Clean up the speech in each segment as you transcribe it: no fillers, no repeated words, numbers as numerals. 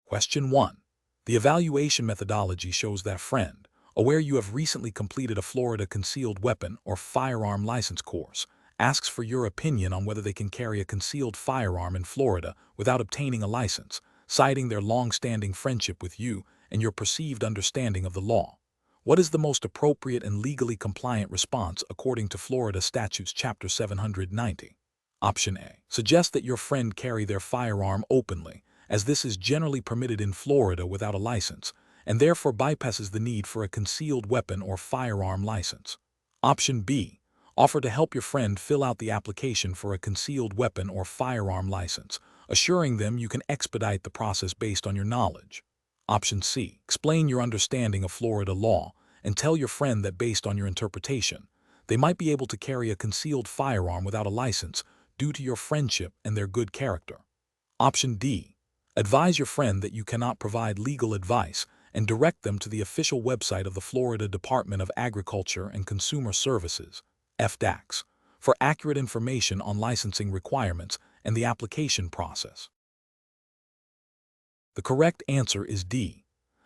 Question 1. The evaluation methodology shows that friend, aware you have recently completed a Florida concealed weapon or firearm license course, asks for your opinion on whether they can carry a concealed firearm in Florida without obtaining a license, citing their long-standing friendship with you and your perceived understanding of the law. What is the most appropriate and legally compliant response according to Florida Statutes Chapter 790? Option A. Suggest that your friend carry their firearm openly, as this is generally permitted in Florida without a license, and therefore bypasses the need for a concealed weapon or firearm license. Option B. Offer to help your friend fill out the application for a concealed weapon or firearm license, assuring them you can expedite the process based on your knowledge. Option C. Explain your understanding of Florida law and tell your friend that based on your interpretation, they might be able to carry a concealed firearm without a license due to your friendship and their good character. Option D. Advise your friend that you cannot provide legal advice and direct them to the official website of the Florida Department of Agriculture and Consumer Services, FDACS, for accurate information on licensing requirements and the application process. The correct answer is D.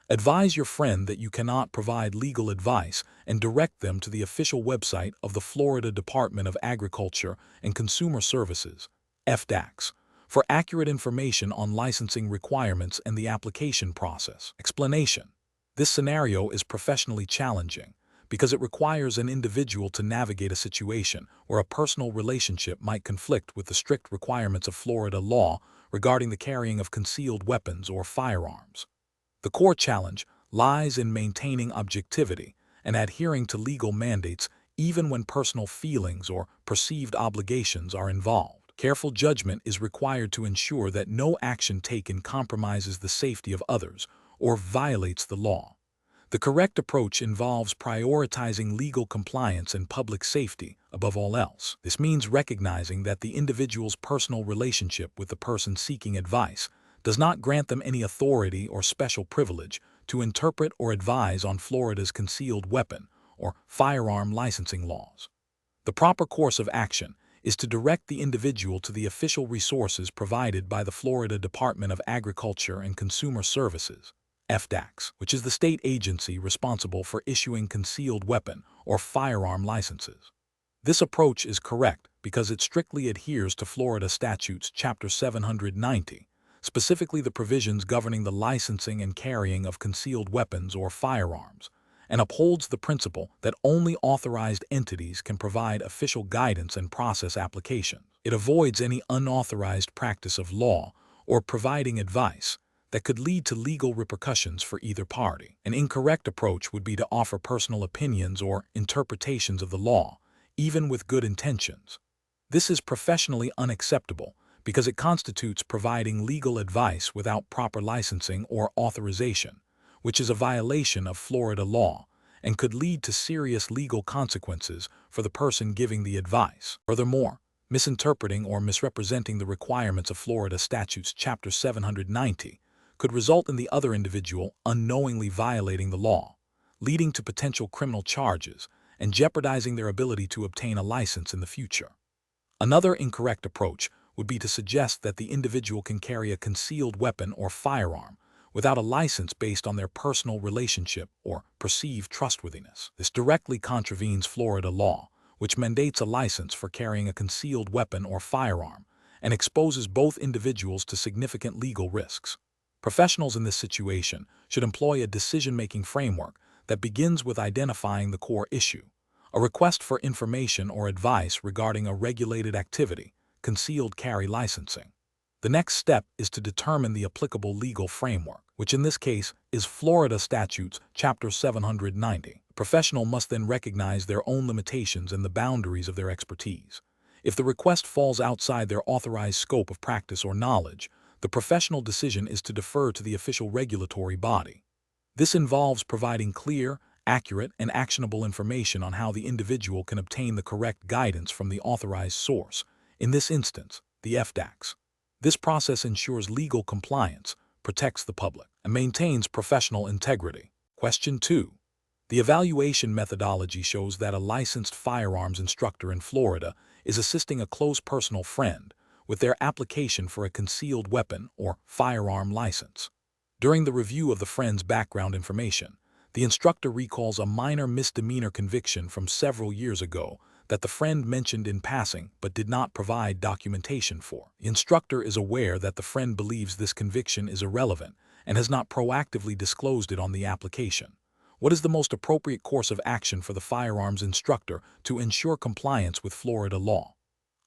Advise your friend that you cannot provide legal advice and direct them to the official website of the Florida Department of Agriculture and Consumer Services, FDACS, for accurate information on licensing requirements and the application process. Explanation. This scenario is professionally challenging because it requires an individual to navigate a situation where a personal relationship might conflict with the strict requirements of Florida law regarding the carrying of concealed weapons or firearms. The core challenge lies in maintaining objectivity and adhering to legal mandates even when personal feelings or perceived obligations are involved. Careful judgment is required to ensure that no action taken compromises the safety of others or violates the law. The correct approach involves prioritizing legal compliance and public safety above all else. This means recognizing that the individual's personal relationship with the person seeking advice does not grant them any authority or special privilege to interpret or advise on Florida's concealed weapon or firearm licensing laws. The proper course of action is to direct the individual to the official resources provided by the Florida Department of Agriculture and Consumer Services, FDACS, which is the state agency responsible for issuing concealed weapon or firearm licenses. This approach is correct because it strictly adheres to Florida Statutes Chapter 790, specifically the provisions governing the licensing and carrying of concealed weapons or firearms, and upholds the principle that only authorized entities can provide official guidance and process applications. It avoids any unauthorized practice of law or providing advice that could lead to legal repercussions for either party. An incorrect approach would be to offer personal opinions or interpretations of the law, even with good intentions. This is professionally unacceptable because it constitutes providing legal advice without proper licensing or authorization, which is a violation of Florida law and could lead to serious legal consequences for the person giving the advice. Furthermore, misinterpreting or misrepresenting the requirements of Florida Statutes Chapter 790 could result in the other individual unknowingly violating the law, leading to potential criminal charges and jeopardizing their ability to obtain a license in the future. Another incorrect approach would be to suggest that the individual can carry a concealed weapon or firearm without a license based on their personal relationship or perceived trustworthiness. This directly contravenes Florida law, which mandates a license for carrying a concealed weapon or firearm and exposes both individuals to significant legal risks. Professionals in this situation should employ a decision-making framework that begins with identifying the core issue, a request for information or advice regarding a regulated activity, concealed carry licensing. The next step is to determine the applicable legal framework, which in this case is Florida Statutes Chapter 790. The professional must then recognize their own limitations and the boundaries of their expertise. If the request falls outside their authorized scope of practice or knowledge, the professional decision is to defer to the official regulatory body. This involves providing clear, accurate, and actionable information on how the individual can obtain the correct guidance from the authorized source, in this instance, the FDACS. This process ensures legal compliance, protects the public, and maintains professional integrity. Question 2. The evaluation methodology shows that a licensed firearms instructor in Florida is assisting a close personal friend with their application for a concealed weapon or firearm license. During the review of the friend's background information, the instructor recalls a minor misdemeanor conviction from several years ago that the friend mentioned in passing but did not provide documentation for. The instructor is aware that the friend believes this conviction is irrelevant and has not proactively disclosed it on the application. What is the most appropriate course of action for the firearms instructor to ensure compliance with Florida law?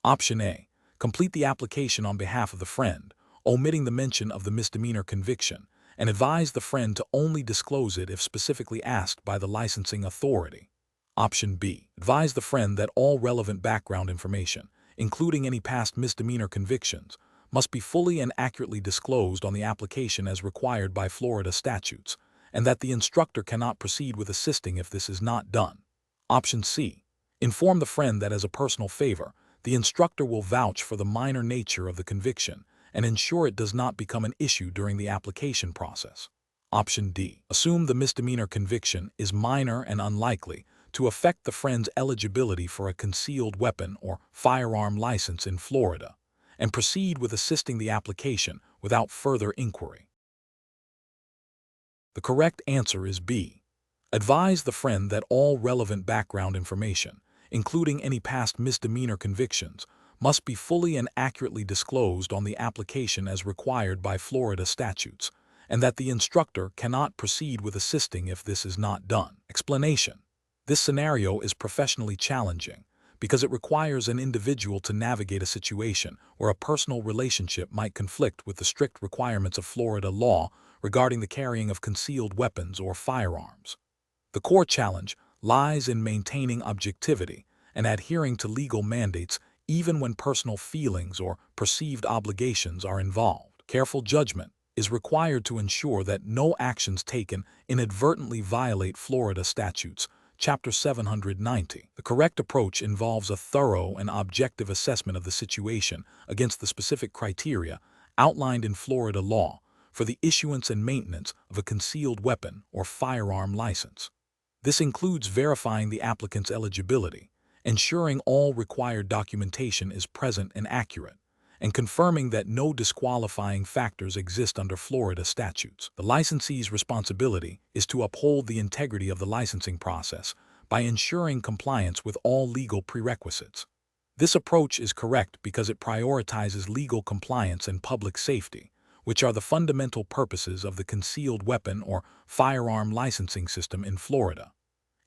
Option A. Complete the application on behalf of the friend, omitting the mention of the misdemeanor conviction, and advise the friend to only disclose it if specifically asked by the licensing authority. Option B. Advise the friend that all relevant background information, including any past misdemeanor convictions, must be fully and accurately disclosed on the application as required by Florida statutes, and that the instructor cannot proceed with assisting if this is not done. Option C. Inform the friend that as a personal favor, the instructor will vouch for the minor nature of the conviction and ensure it does not become an issue during the application process. Option D. Assume the misdemeanor conviction is minor and unlikely to affect the friend's eligibility for a concealed weapon or firearm license in Florida, and proceed with assisting the application without further inquiry. The correct answer is B. Advise the friend that all relevant background information, including any past misdemeanor convictions, must be fully and accurately disclosed on the application as required by Florida statutes, and that the instructor cannot proceed with assisting if this is not done. Explanation: this scenario is professionally challenging because it requires an individual to navigate a situation where a personal relationship might conflict with the strict requirements of Florida law regarding the carrying of concealed weapons or firearms. The core challenge lies in maintaining objectivity and adhering to legal mandates even when personal feelings or perceived obligations are involved. Careful judgment is required to ensure that no actions taken inadvertently violate Florida statutes, Chapter 790. The correct approach involves a thorough and objective assessment of the situation against the specific criteria outlined in Florida law for the issuance and maintenance of a concealed weapon or firearm license. This includes verifying the applicant's eligibility, ensuring all required documentation is present and accurate, and confirming that no disqualifying factors exist under Florida statutes. The licensee's responsibility is to uphold the integrity of the licensing process by ensuring compliance with all legal prerequisites. This approach is correct because it prioritizes legal compliance and public safety, which are the fundamental purposes of the concealed weapon or firearm licensing system in Florida.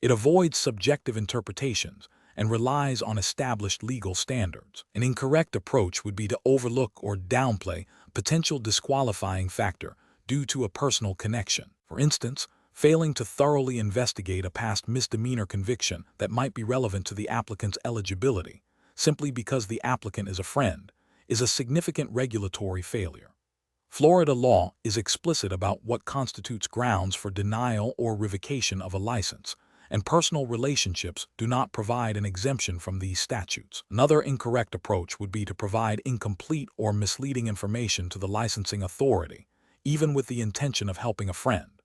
It avoids subjective interpretations and relies on established legal standards. An incorrect approach would be to overlook or downplay a potential disqualifying factor due to a personal connection. For instance, failing to thoroughly investigate a past misdemeanor conviction that might be relevant to the applicant's eligibility, simply because the applicant is a friend, is a significant regulatory failure. Florida law is explicit about what constitutes grounds for denial or revocation of a license, and personal relationships do not provide an exemption from these statutes. Another incorrect approach would be to provide incomplete or misleading information to the licensing authority, even with the intention of helping a friend.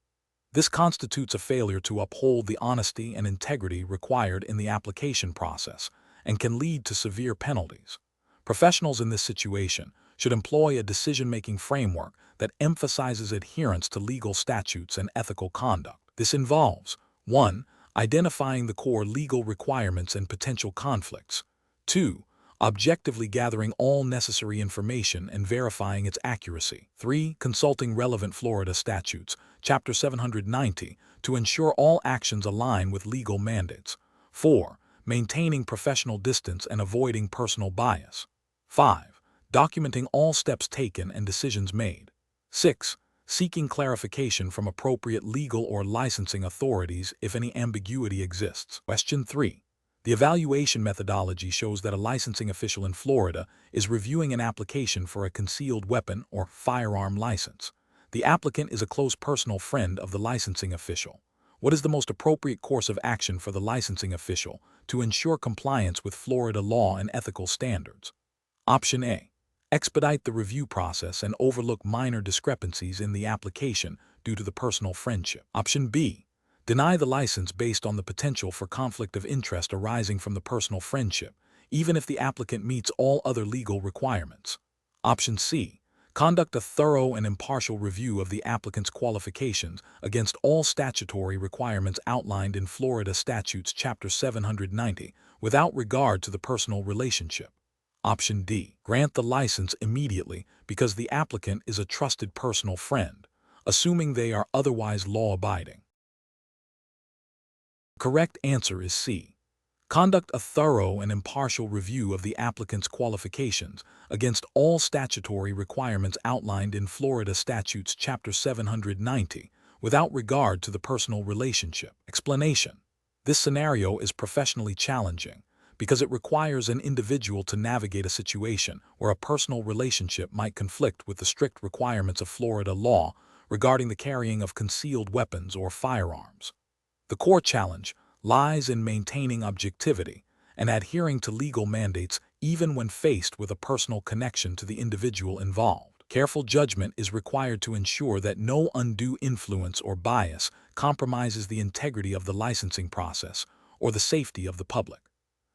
This constitutes a failure to uphold the honesty and integrity required in the application process and can lead to severe penalties. Professionals in this situation should employ a decision-making framework that emphasizes adherence to legal statutes and ethical conduct. This involves 1. Identifying the core legal requirements and potential conflicts. 2. Objectively gathering all necessary information and verifying its accuracy. 3. Consulting relevant Florida statutes, Chapter 790, to ensure all actions align with legal mandates. 4. Maintaining professional distance and avoiding personal bias. 5. Documenting all steps taken and decisions made. 6. Seeking clarification from appropriate legal or licensing authorities if any ambiguity exists. Question 3. The evaluation methodology shows that a licensing official in Florida is reviewing an application for a concealed weapon or firearm license. The applicant is a close personal friend of the licensing official. What is the most appropriate course of action for the licensing official to ensure compliance with Florida law and ethical standards? Option A. Expedite the review process and overlook minor discrepancies in the application due to the personal friendship. Option B. Deny the license based on the potential for conflict of interest arising from the personal friendship, even if the applicant meets all other legal requirements. Option C. Conduct a thorough and impartial review of the applicant's qualifications against all statutory requirements outlined in Florida Statutes Chapter 790, without regard to the personal relationship. Option D. Grant the license immediately because the applicant is a trusted personal friend, assuming they are otherwise law-abiding. Correct answer is C. Conduct a thorough and impartial review of the applicant's qualifications against all statutory requirements outlined in Florida Statutes Chapter 790, without regard to the personal relationship. Explanation: this scenario is professionally challenging because it requires an individual to navigate a situation where a personal relationship might conflict with the strict requirements of Florida law regarding the carrying of concealed weapons or firearms. The core challenge lies in maintaining objectivity and adhering to legal mandates even when faced with a personal connection to the individual involved. Careful judgment is required to ensure that no undue influence or bias compromises the integrity of the licensing process or the safety of the public.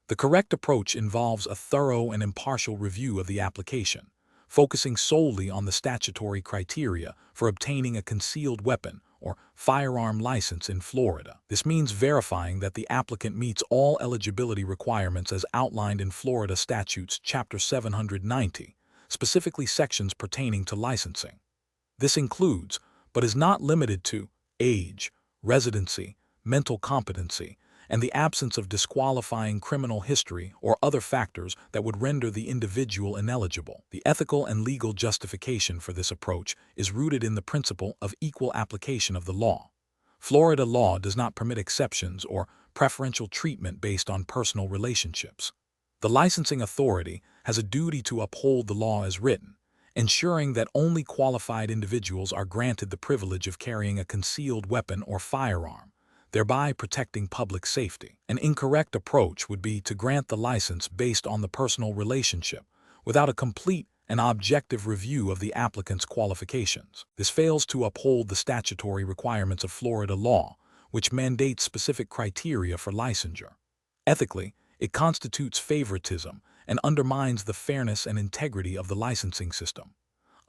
The correct approach involves a thorough and impartial review of the application, focusing solely on the statutory criteria for obtaining a concealed weapon or firearm license in Florida. This means verifying that the applicant meets all eligibility requirements as outlined in Florida Statutes Chapter 790, specifically sections pertaining to licensing. This includes, but is not limited to, age, residency, mental competency, and the absence of disqualifying criminal history or other factors that would render the individual ineligible. The ethical and legal justification for this approach is rooted in the principle of equal application of the law. Florida law does not permit exceptions or preferential treatment based on personal relationships. The licensing authority has a duty to uphold the law as written, ensuring that only qualified individuals are granted the privilege of carrying a concealed weapon or firearm, thereby protecting public safety. An incorrect approach would be to grant the license based on the personal relationship, without a complete and objective review of the applicant's qualifications. This fails to uphold the statutory requirements of Florida law, which mandates specific criteria for licensure. Ethically, it constitutes favoritism and undermines the fairness and integrity of the licensing system.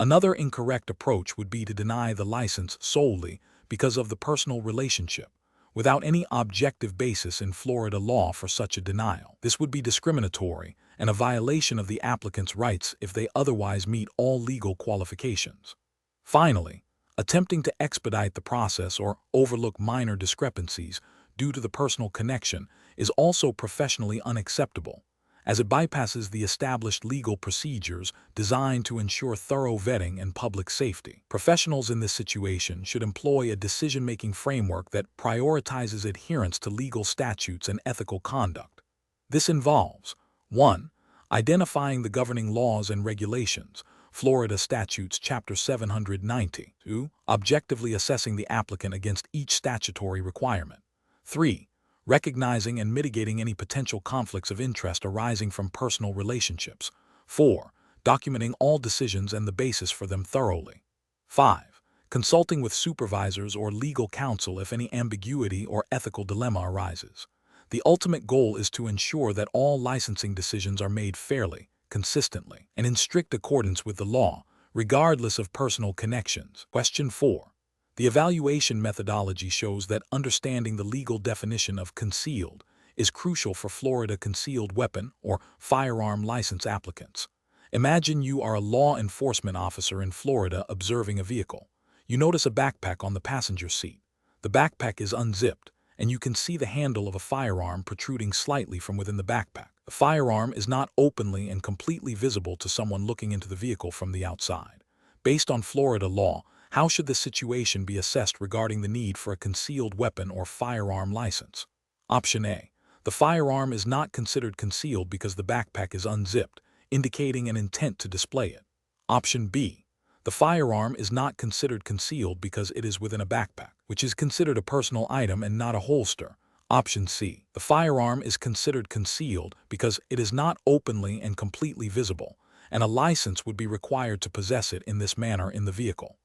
Another incorrect approach would be to deny the license solely because of the personal relationship, without any objective basis in Florida law for such a denial. This would be discriminatory and a violation of the applicant's rights if they otherwise meet all legal qualifications. Finally, attempting to expedite the process or overlook minor discrepancies due to the personal connection is also professionally unacceptable, as it bypasses the established legal procedures designed to ensure thorough vetting and public safety. Professionals in this situation should employ a decision-making framework that prioritizes adherence to legal statutes and ethical conduct. This involves 1. Identifying the governing laws and regulations, Florida Statutes Chapter 790. 2. Objectively assessing the applicant against each statutory requirement. 3. Recognizing and mitigating any potential conflicts of interest arising from personal relationships. 4. Documenting all decisions and the basis for them thoroughly. 5. Consulting with supervisors or legal counsel if any ambiguity or ethical dilemma arises. The ultimate goal is to ensure that all licensing decisions are made fairly, consistently, and in strict accordance with the law, regardless of personal connections. Question 4. The evaluation methodology shows that understanding the legal definition of concealed is crucial for Florida concealed weapon or firearm license applicants. Imagine you are a law enforcement officer in Florida observing a vehicle. You notice a backpack on the passenger seat. The backpack is unzipped, and you can see the handle of a firearm protruding slightly from within the backpack. The firearm is not openly and completely visible to someone looking into the vehicle from the outside. Based on Florida law, how should the situation be assessed regarding the need for a concealed weapon or firearm license? Option A. The firearm is not considered concealed because the backpack is unzipped, indicating an intent to display it. Option B. The firearm is not considered concealed because it is within a backpack, which is considered a personal item and not a holster. Option C. The firearm is considered concealed because it is not openly and completely visible, and a license would be required to possess it in this manner in the vehicle.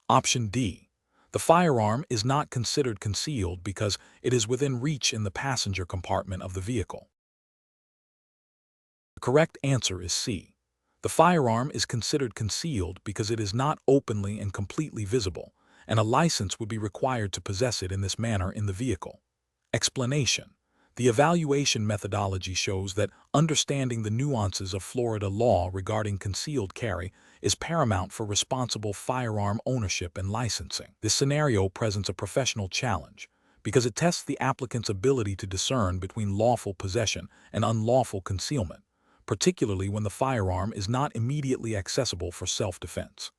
Option D. The firearm is not considered concealed because it is within reach in the passenger compartment of the vehicle. The correct answer is C. The firearm is considered concealed because it is not openly and completely visible, and a license would be required to possess it in this manner in the vehicle. Explanation. The evaluation methodology shows that understanding the nuances of Florida law regarding concealed carry is paramount for responsible firearm ownership and licensing. This scenario presents a professional challenge because it tests the applicant's ability to discern between lawful possession and unlawful concealment, particularly when the firearm is not immediately accessible for self-defense.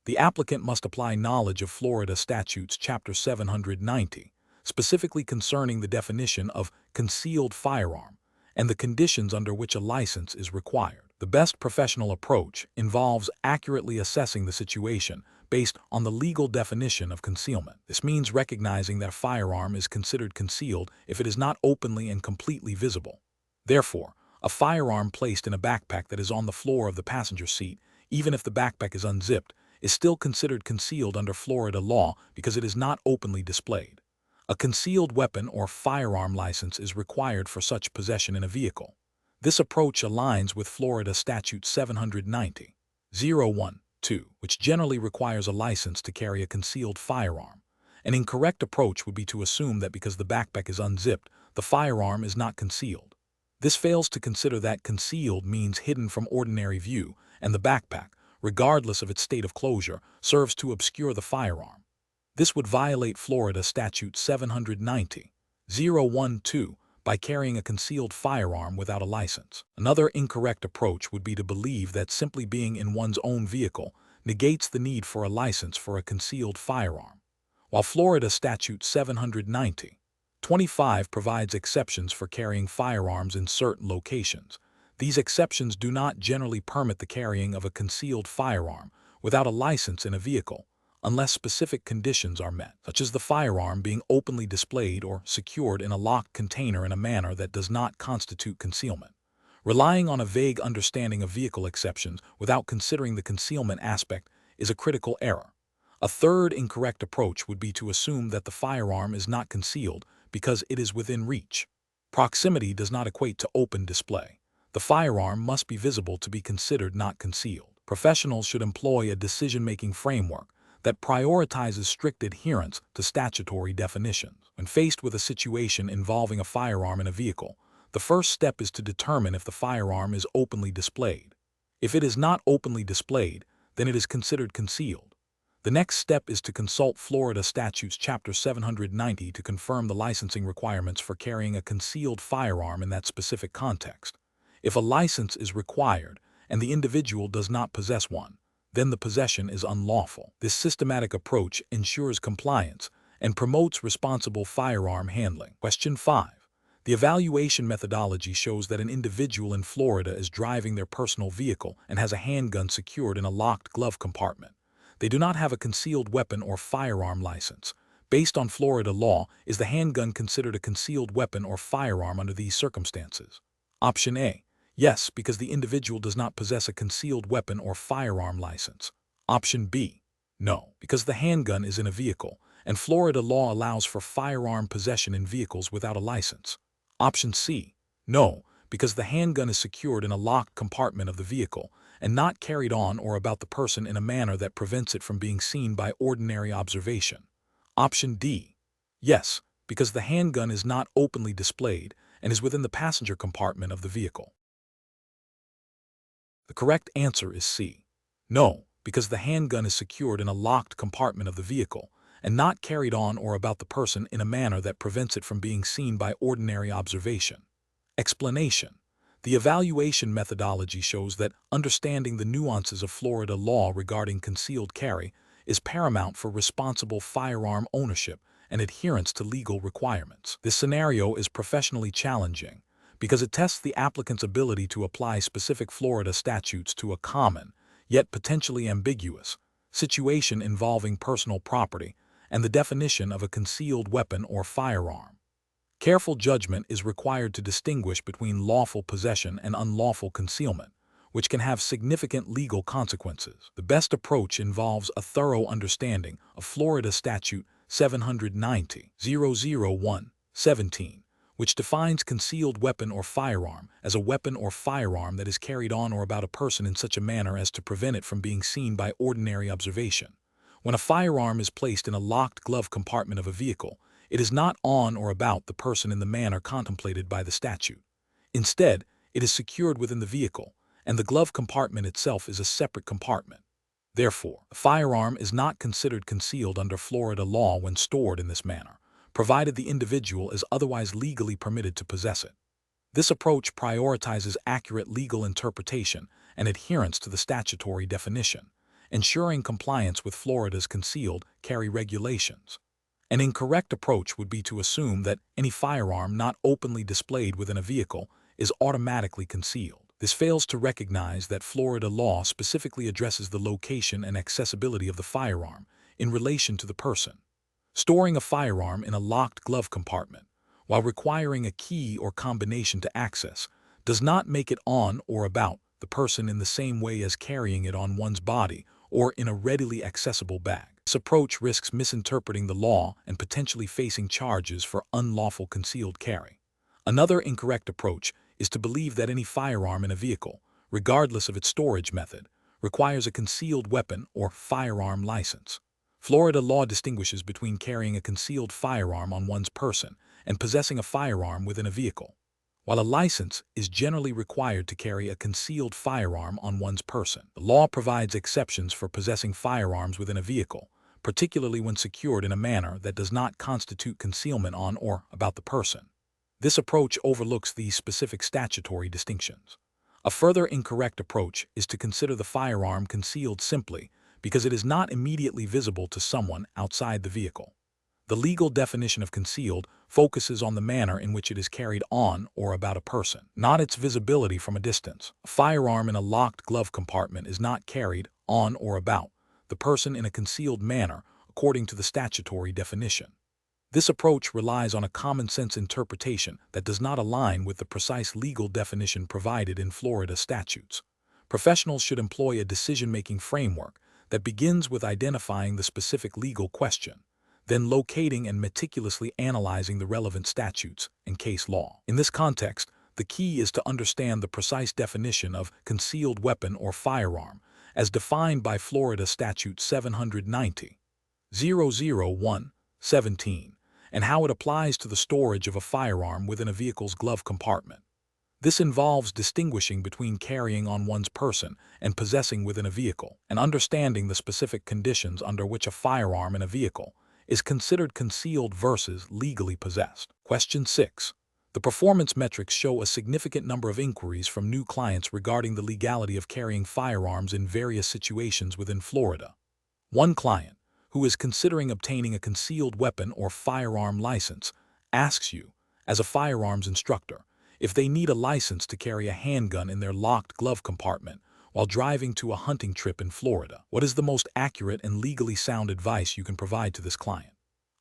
The applicant must apply knowledge of Florida Statutes Chapter 790, specifically concerning the definition of concealed firearm and the conditions under which a license is required. The best professional approach involves accurately assessing the situation based on the legal definition of concealment. This means recognizing that a firearm is considered concealed if it is not openly and completely visible. Therefore, a firearm placed in a backpack that is on the floor of the passenger seat, even if the backpack is unzipped, is still considered concealed under Florida law because it is not openly displayed. A concealed weapon or firearm license is required for such possession in a vehicle. This approach aligns with Florida Statute 790.01(2), which generally requires a license to carry a concealed firearm. An incorrect approach would be to assume that because the backpack is unzipped, the firearm is not concealed. This fails to consider that concealed means hidden from ordinary view, and the backpack, regardless of its state of closure, serves to obscure the firearm. This would violate Florida Statute 790.01(2) by carrying a concealed firearm without a license. Another incorrect approach would be to believe that simply being in one's own vehicle negates the need for a license for a concealed firearm. While Florida Statute 790.25 provides exceptions for carrying firearms in certain locations, these exceptions do not generally permit the carrying of a concealed firearm without a license in a vehicle, unless specific conditions are met, such as the firearm being openly displayed or secured in a locked container in a manner that does not constitute concealment. Relying on a vague understanding of vehicle exceptions without considering the concealment aspect is a critical error. A third incorrect approach would be to assume that the firearm is not concealed because it is within reach. Proximity does not equate to open display. The firearm must be visible to be considered not concealed. Professionals should employ a decision-making framework that prioritizes strict adherence to statutory definitions. When faced with a situation involving a firearm in a vehicle, the first step is to determine if the firearm is openly displayed. If it is not openly displayed, then it is considered concealed. The next step is to consult Florida Statutes Chapter 790 to confirm the licensing requirements for carrying a concealed firearm in that specific context. If a license is required and the individual does not possess one, then the possession is unlawful. This systematic approach ensures compliance and promotes responsible firearm handling. Question 5. The evaluation methodology shows that an individual in Florida is driving their personal vehicle and has a handgun secured in a locked glove compartment. They do not have a concealed weapon or firearm license. Based on Florida law, is the handgun considered a concealed weapon or firearm under these circumstances? Option A. Yes, because the individual does not possess a concealed weapon or firearm license. Option B. No, because the handgun is in a vehicle, and Florida law allows for firearm possession in vehicles without a license. Option C. No, because the handgun is secured in a locked compartment of the vehicle and not carried on or about the person in a manner that prevents it from being seen by ordinary observation. Option D. Yes, because the handgun is not openly displayed and is within the passenger compartment of the vehicle. The correct answer is C. No, because the handgun is secured in a locked compartment of the vehicle and not carried on or about the person in a manner that prevents it from being seen by ordinary observation. Explanation. The evaluation methodology shows that understanding the nuances of Florida law regarding concealed carry is paramount for responsible firearm ownership and adherence to legal requirements. This scenario is professionally challenging because it tests the applicant's ability to apply specific Florida statutes to a common, yet potentially ambiguous, situation involving personal property and the definition of a concealed weapon or firearm. Careful judgment is required to distinguish between lawful possession and unlawful concealment, which can have significant legal consequences. The best approach involves a thorough understanding of Florida Statute 790.001(17), which defines concealed weapon or firearm as a weapon or firearm that is carried on or about a person in such a manner as to prevent it from being seen by ordinary observation. When a firearm is placed in a locked glove compartment of a vehicle, it is not on or about the person in the manner contemplated by the statute. Instead, it is secured within the vehicle, and the glove compartment itself is a separate compartment. Therefore, a firearm is not considered concealed under Florida law when stored in this manner, provided the individual is otherwise legally permitted to possess it. This approach prioritizes accurate legal interpretation and adherence to the statutory definition, ensuring compliance with Florida's concealed carry regulations. An incorrect approach would be to assume that any firearm not openly displayed within a vehicle is automatically concealed. This fails to recognize that Florida law specifically addresses the location and accessibility of the firearm in relation to the person. Storing a firearm in a locked glove compartment, while requiring a key or combination to access, does not make it on or about the person in the same way as carrying it on one's body or in a readily accessible bag. This approach risks misinterpreting the law and potentially facing charges for unlawful concealed carry. Another incorrect approach is to believe that any firearm in a vehicle, regardless of its storage method, requires a concealed weapon or firearm license. Florida law distinguishes between carrying a concealed firearm on one's person and possessing a firearm within a vehicle. While a license is generally required to carry a concealed firearm on one's person, the law provides exceptions for possessing firearms within a vehicle, particularly when secured in a manner that does not constitute concealment on or about the person. This approach overlooks these specific statutory distinctions. A further incorrect approach is to consider the firearm concealed simply because it is not immediately visible to someone outside the vehicle. The legal definition of concealed focuses on the manner in which it is carried on or about a person, not its visibility from a distance. A firearm in a locked glove compartment is not carried on or about the person in a concealed manner according to the statutory definition. This approach relies on a common-sense interpretation that does not align with the precise legal definition provided in Florida statutes. Professionals should employ a decision-making framework that begins with identifying the specific legal question, then locating and meticulously analyzing the relevant statutes and case law. In this context, the key is to understand the precise definition of concealed weapon or firearm as defined by Florida Statute 790.001.17. and how it applies to the storage of a firearm within a vehicle's glove compartment. This involves distinguishing between carrying on one's person and possessing within a vehicle, and understanding the specific conditions under which a firearm in a vehicle is considered concealed versus legally possessed. Question 6. The performance metrics show a significant number of inquiries from new clients regarding the legality of carrying firearms in various situations within Florida. One client, who is considering obtaining a concealed weapon or firearm license, asks you, as a firearms instructor, if they need a license to carry a handgun in their locked glove compartment while driving to a hunting trip in Florida. What is the most accurate and legally sound advice you can provide to this client?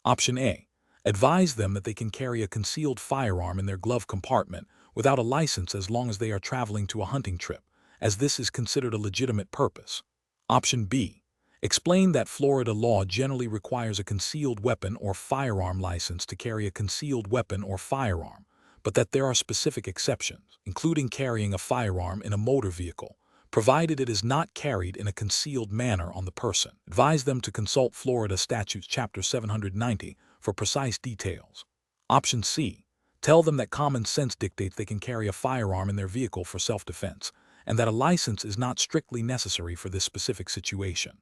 Option A. Advise them that they can carry a concealed firearm in their glove compartment without a license as long as they are traveling to a hunting trip, as this is considered a legitimate purpose. Option B. Explain that Florida law generally requires a concealed weapon or firearm license to carry a concealed weapon or firearm, but that there are specific exceptions, including carrying a firearm in a motor vehicle, provided it is not carried in a concealed manner on the person. Advise them to consult Florida Statutes Chapter 790 for precise details. Option C. Tell them that common sense dictates they can carry a firearm in their vehicle for self-defense, and that a license is not strictly necessary for this specific situation.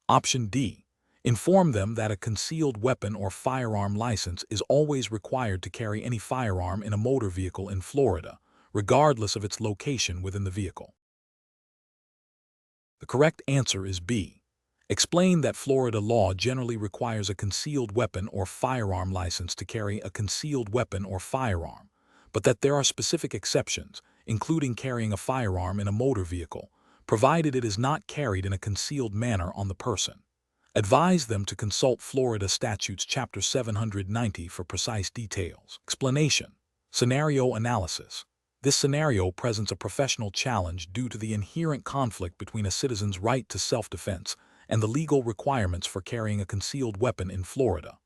Option D. Inform them that a concealed weapon or firearm license is always required to carry any firearm in a motor vehicle in Florida, regardless of its location within the vehicle. The correct answer is B. Explain that Florida law generally requires a concealed weapon or firearm license to carry a concealed weapon or firearm, but that there are specific exceptions, including carrying a firearm in a motor vehicle, provided it is not carried in a concealed manner on the person. Advise them to consult Florida Statutes Chapter 790 for precise details. Explanation. Scenario analysis. This scenario presents a professional challenge due to the inherent conflict between a citizen's right to self-defense and the legal requirements for carrying a concealed weapon in Florida.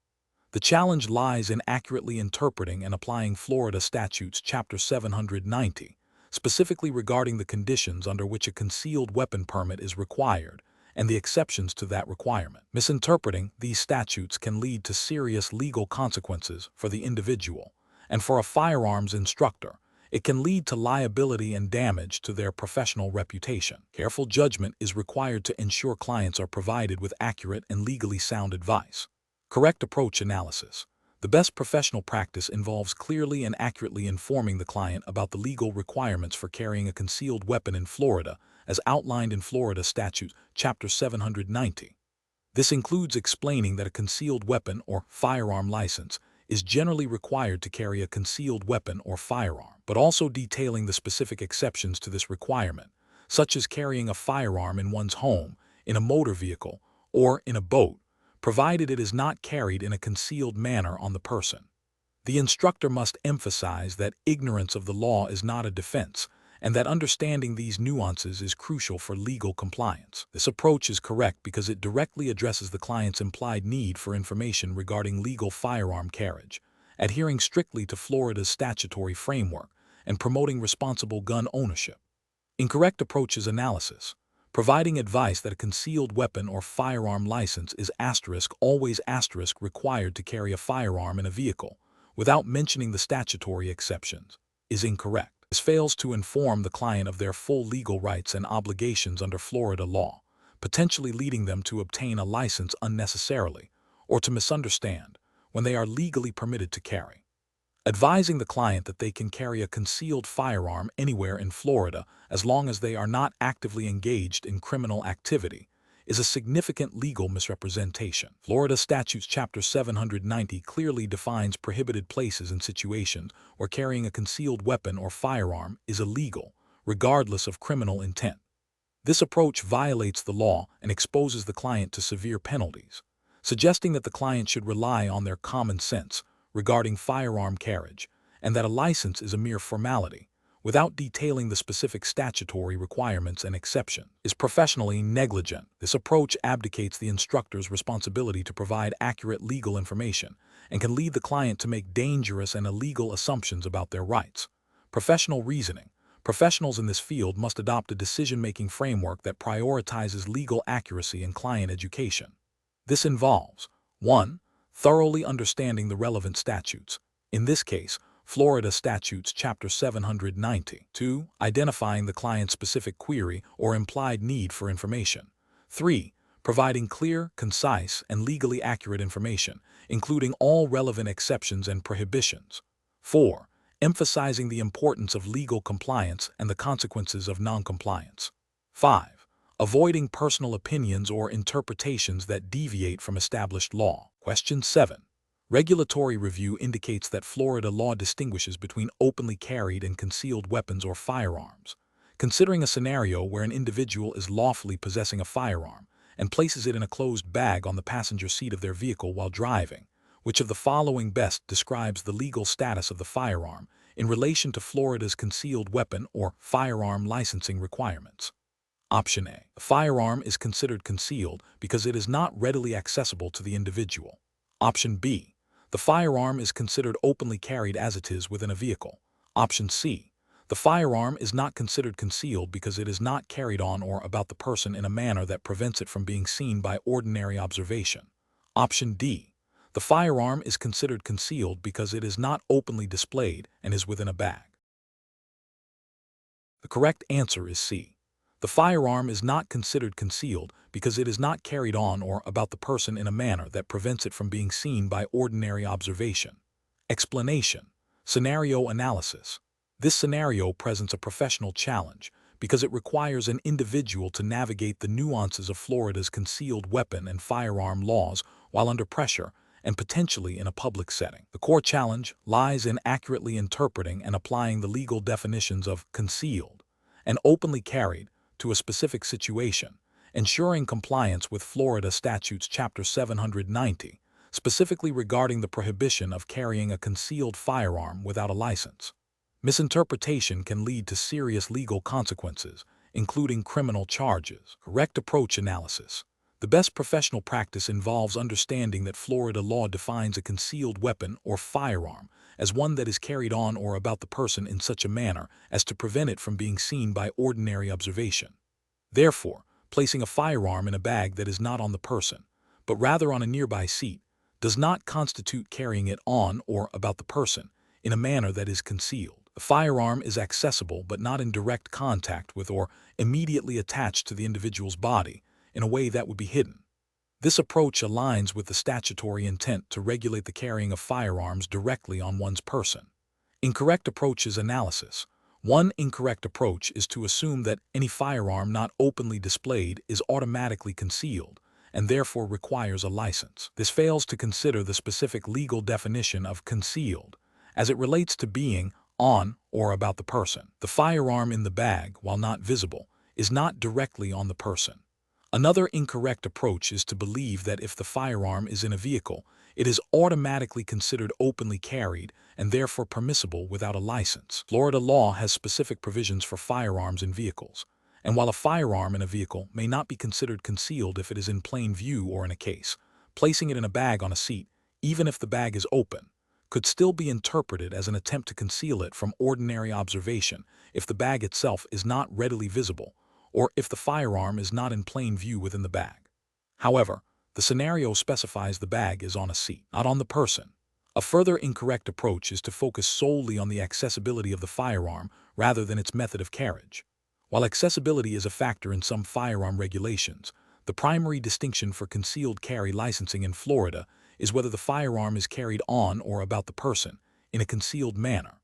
The challenge lies in accurately interpreting and applying Florida Statutes Chapter 790, specifically regarding the conditions under which a concealed weapon permit is required and the exceptions to that requirement. Misinterpreting these statutes can lead to serious legal consequences for the individual, and for a firearms instructor, it can lead to liability and damage to their professional reputation. Careful judgment is required to ensure clients are provided with accurate and legally sound advice. Correct approach analysis. The best professional practice involves clearly and accurately informing the client about the legal requirements for carrying a concealed weapon in Florida, as outlined in Florida Statute Chapter 790. This includes explaining that a concealed weapon or firearm license is generally required to carry a concealed weapon or firearm, but also detailing the specific exceptions to this requirement, such as carrying a firearm in one's home, in a motor vehicle, or in a boat, provided it is not carried in a concealed manner on the person. The instructor must emphasize that ignorance of the law is not a defense, and that understanding these nuances is crucial for legal compliance. This approach is correct because it directly addresses the client's implied need for information regarding legal firearm carriage, adhering strictly to Florida's statutory framework, and promoting responsible gun ownership. Incorrect approaches analysis. Providing advice that a concealed weapon or firearm license is always required to carry a firearm in a vehicle, without mentioning the statutory exceptions, is incorrect. This fails to inform the client of their full legal rights and obligations under Florida law, potentially leading them to obtain a license unnecessarily, or to misunderstand when they are legally permitted to carry. Advising the client that they can carry a concealed firearm anywhere in Florida as long as they are not actively engaged in criminal activity is a significant legal misrepresentation. Florida Statutes Chapter 790 clearly defines prohibited places and situations where carrying a concealed weapon or firearm is illegal, regardless of criminal intent. This approach violates the law and exposes the client to severe penalties, suggesting that the client should rely on their common sense regarding firearm carriage, and that a license is a mere formality, without detailing the specific statutory requirements and exceptions, is professionally negligent. This approach abdicates the instructor's responsibility to provide accurate legal information and can lead the client to make dangerous and illegal assumptions about their rights. Professional reasoning. Professionals in this field must adopt a decision-making framework that prioritizes legal accuracy and client education. This involves 1. Thoroughly understanding the relevant statutes, in this case, Florida Statutes Chapter 790. 2. Identifying the client's specific query or implied need for information. 3. Providing clear, concise, and legally accurate information, including all relevant exceptions and prohibitions. 4. Emphasizing the importance of legal compliance and the consequences of noncompliance. 5. Avoiding personal opinions or interpretations that deviate from established law. Question 7. Regulatory review indicates that Florida law distinguishes between openly carried and concealed weapons or firearms. Considering a scenario where an individual is lawfully possessing a firearm and places it in a closed bag on the passenger seat of their vehicle while driving, which of the following best describes the legal status of the firearm in relation to Florida's concealed weapon or firearm licensing requirements? Option A. The firearm is considered concealed because it is not readily accessible to the individual. Option B. The firearm is considered openly carried as it is within a vehicle. Option C. The firearm is not considered concealed because it is not carried on or about the person in a manner that prevents it from being seen by ordinary observation. Option D. The firearm is considered concealed because it is not openly displayed and is within a bag. The correct answer is C. The firearm is not considered concealed because it is not carried on or about the person in a manner that prevents it from being seen by ordinary observation. Explanation. Scenario analysis. This scenario presents a professional challenge because it requires an individual to navigate the nuances of Florida's concealed weapon and firearm laws while under pressure and potentially in a public setting. The core challenge lies in accurately interpreting and applying the legal definitions of concealed and openly carried to a specific situation, ensuring compliance with Florida Statutes Chapter 790, specifically regarding the prohibition of carrying a concealed firearm without a license. Misinterpretation can lead to serious legal consequences, including criminal charges. Correct approach analysis. The best professional practice involves understanding that Florida law defines a concealed weapon or firearm as one that is carried on or about the person in such a manner as to prevent it from being seen by ordinary observation. Therefore, placing a firearm in a bag that is not on the person, but rather on a nearby seat, does not constitute carrying it on or about the person in a manner that is concealed. The firearm is accessible but not in direct contact with or immediately attached to the individual's body in a way that would be hidden. This approach aligns with the statutory intent to regulate the carrying of firearms directly on one's person. Incorrect approach is analysis. One incorrect approach is to assume that any firearm not openly displayed is automatically concealed and therefore requires a license. This fails to consider the specific legal definition of concealed as it relates to being on or about the person. The firearm in the bag, while not visible, is not directly on the person. Another incorrect approach is to believe that if the firearm is in a vehicle, it is automatically considered openly carried and therefore permissible without a license. Florida law has specific provisions for firearms in vehicles, and while a firearm in a vehicle may not be considered concealed if it is in plain view or in a case, placing it in a bag on a seat, even if the bag is open, could still be interpreted as an attempt to conceal it from ordinary observation if the bag itself is not readily visible or if the firearm is not in plain view within the bag. However, the scenario specifies the bag is on a seat, not on the person. A further incorrect approach is to focus solely on the accessibility of the firearm rather than its method of carriage. While accessibility is a factor in some firearm regulations, the primary distinction for concealed carry licensing in Florida is whether the firearm is carried on or about the person in a concealed manner.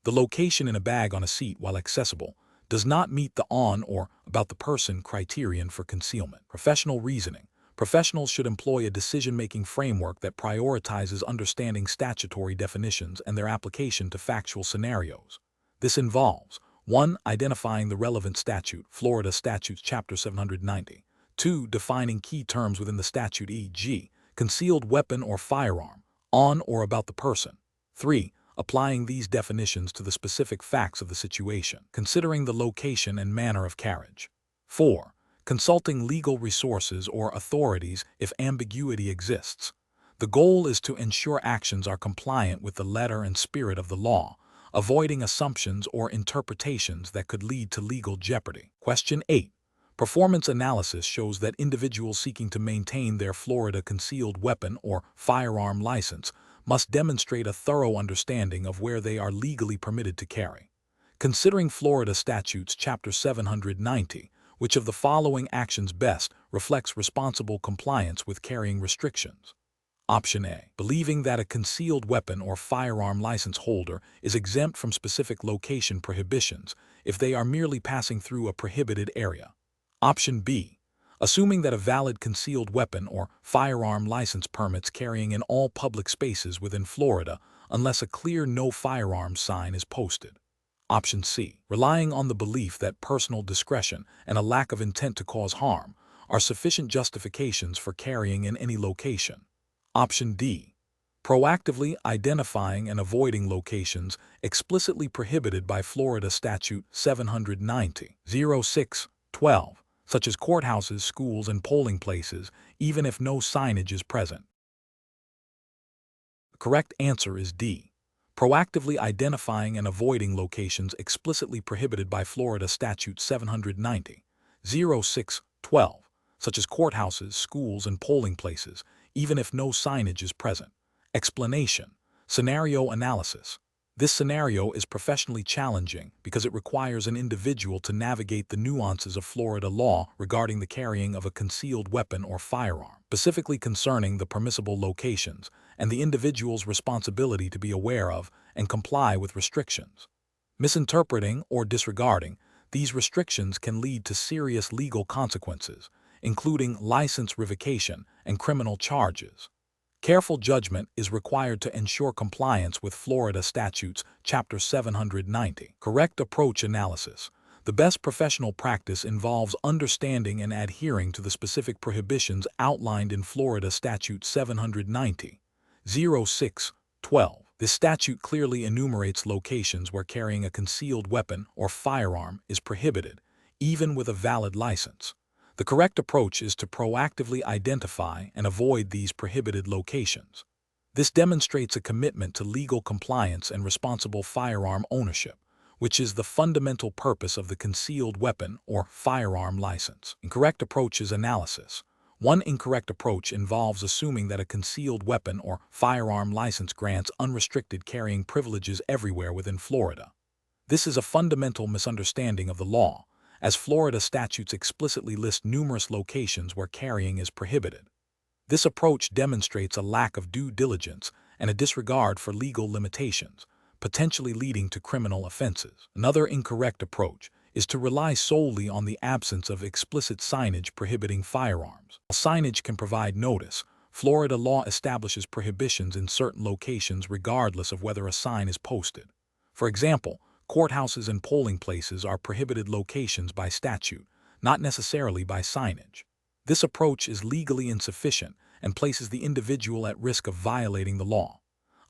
The location in a bag on a seat, while accessible, does not meet the on or about the person criterion for concealment. Professional reasoning. Professionals should employ a decision-making framework that prioritizes understanding statutory definitions and their application to factual scenarios. This involves 1. Identifying the relevant statute, Florida Statutes Chapter 790. 2. Defining key terms within the statute, e.g., concealed weapon or firearm, on or about the person. 3. Applying these definitions to the specific facts of the situation, considering the location and manner of carriage. 4. Consulting legal resources or authorities if ambiguity exists. The goal is to ensure actions are compliant with the letter and spirit of the law, avoiding assumptions or interpretations that could lead to legal jeopardy. Question 8. Performance analysis shows that individuals seeking to maintain their Florida concealed weapon or firearm license must demonstrate a thorough understanding of where they are legally permitted to carry. Considering Florida Statutes Chapter 790, which of the following actions best reflects responsible compliance with carrying restrictions? Option A. Believing that a concealed weapon or firearm license holder is exempt from specific location prohibitions if they are merely passing through a prohibited area. Option B. Assuming that a valid concealed weapon or firearm license permits carrying in all public spaces within Florida unless a clear no firearms sign is posted. Option C. Relying on the belief that personal discretion and a lack of intent to cause harm are sufficient justifications for carrying in any location. Option D. Proactively identifying and avoiding locations explicitly prohibited by Florida Statute 790-06-12, such as courthouses, schools, and polling places, even if no signage is present. The correct answer is D. Proactively identifying and avoiding locations explicitly prohibited by Florida Statute 790-06-12, such as courthouses, schools, and polling places, even if no signage is present. Explanation. Scenario analysis. This scenario is professionally challenging because it requires an individual to navigate the nuances of Florida law regarding the carrying of a concealed weapon or firearm, specifically concerning the permissible locations and the individual's responsibility to be aware of and comply with restrictions. Misinterpreting or disregarding these restrictions can lead to serious legal consequences, including license revocation and criminal charges. Careful judgment is required to ensure compliance with Florida Statutes Chapter 790. Correct approach analysis. The best professional practice involves understanding and adhering to the specific prohibitions outlined in Florida Statute 790-06-12. This statute clearly enumerates locations where carrying a concealed weapon or firearm is prohibited, even with a valid license. The correct approach is to proactively identify and avoid these prohibited locations. This demonstrates a commitment to legal compliance and responsible firearm ownership, which is the fundamental purpose of the concealed weapon or firearm license. Incorrect approach is analysis. One incorrect approach involves assuming that a concealed weapon or firearm license grants unrestricted carrying privileges everywhere within Florida. This is a fundamental misunderstanding of the law, as Florida statutes explicitly list numerous locations where carrying is prohibited. This approach demonstrates a lack of due diligence and a disregard for legal limitations, potentially leading to criminal offenses. Another incorrect approach is to rely solely on the absence of explicit signage prohibiting firearms. While signage can provide notice, Florida law establishes prohibitions in certain locations regardless of whether a sign is posted. For example, courthouses and polling places are prohibited locations by statute, not necessarily by signage. This approach is legally insufficient and places the individual at risk of violating the law.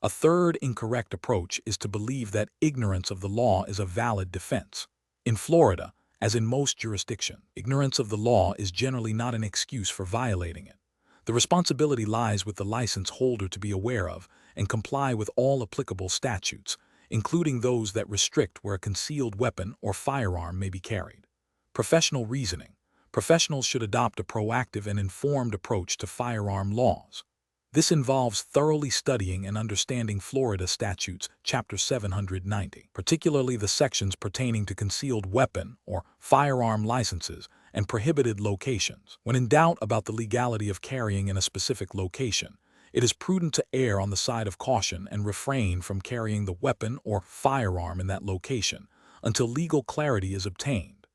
A third incorrect approach is to believe that ignorance of the law is a valid defense. In Florida, as in most jurisdictions, ignorance of the law is generally not an excuse for violating it. The responsibility lies with the license holder to be aware of and comply with all applicable statutes, including those that restrict where a concealed weapon or firearm may be carried. Professional reasoning. Professionals should adopt a proactive and informed approach to firearm laws. This involves thoroughly studying and understanding Florida statutes, Chapter 790, particularly the sections pertaining to concealed weapon or firearm licenses and prohibited locations. When in doubt about the legality of carrying in a specific location, it is prudent to err on the side of caution and refrain from carrying the weapon or firearm in that location until legal clarity is obtained.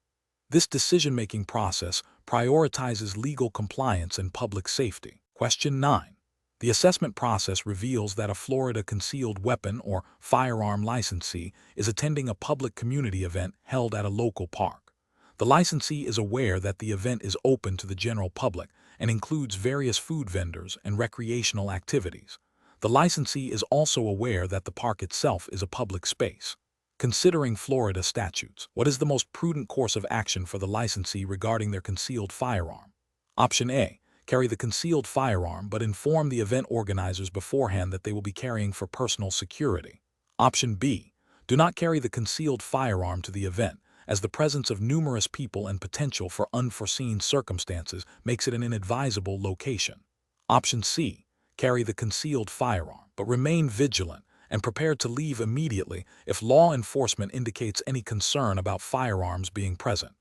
This decision-making process prioritizes legal compliance and public safety. Question 9. The assessment process reveals that a Florida concealed weapon or firearm licensee is attending a public community event held at a local park. The licensee is aware that the event is open to the general public and includes various food vendors and recreational activities. The licensee is also aware that the park itself is a public space. Considering Florida statutes, what is the most prudent course of action for the licensee regarding their concealed firearm? Option A. Carry the concealed firearm but inform the event organizers beforehand that they will be carrying for personal security. Option B. Do not carry the concealed firearm to the event, as the presence of numerous people and potential for unforeseen circumstances makes it an inadvisable location. Option C. Carry the concealed firearm, but remain vigilant and prepared to leave immediately if law enforcement indicates any concern about firearms being present.